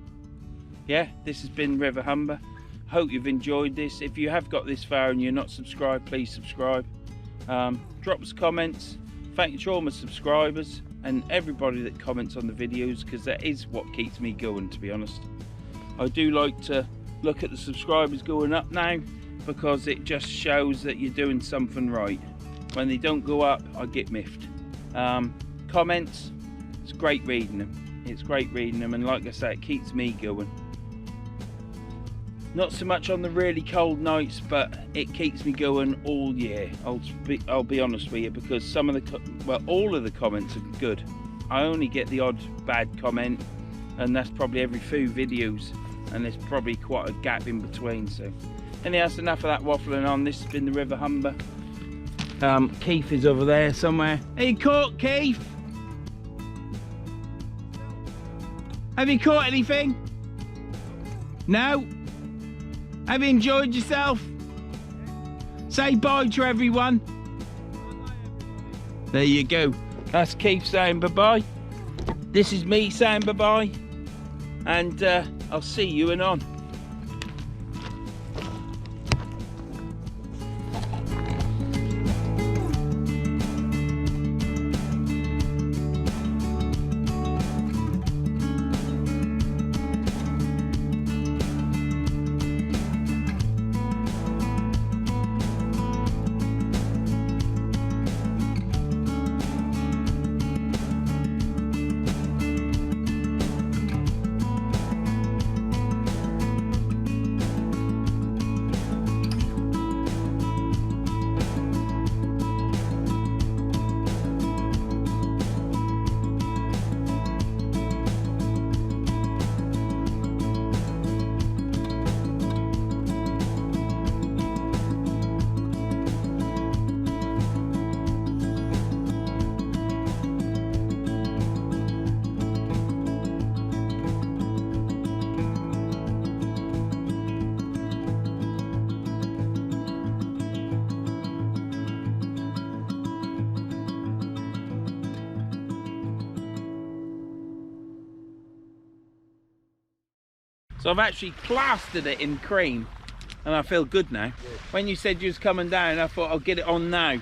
yeah, this has been River Humber. Hope you've enjoyed this. If you have got this far and you're not subscribed, please subscribe. Drop us comments. Thank you to all my subscribers and everybody that comments on the videos, because that is what keeps me going, to be honest. I do like to look at the subscribers going up now, because it just shows that you're doing something right. When they don't go up, I get miffed. Comments, it's great reading them. It's great reading them, and like I say, it keeps me going. Not so much on the really cold nights, but it keeps me going all year. I'll be honest with you, because some of the, all of the comments are good. I only get the odd bad comment, and that's probably every few videos, and there's probably quite a gap in between. So anyhow, that's enough of that waffling on. This has been the River Humber. Keith is over there somewhere. Hey, caught Keith? Have you caught anything? No? Have you enjoyed yourself? Say bye to everyone. There you go. That's Keith saying bye-bye. This is me saying bye-bye. And I'll see you anon. So I've actually plastered it in cream, and I feel good now. When you said you was coming down, I thought I'll get it on now.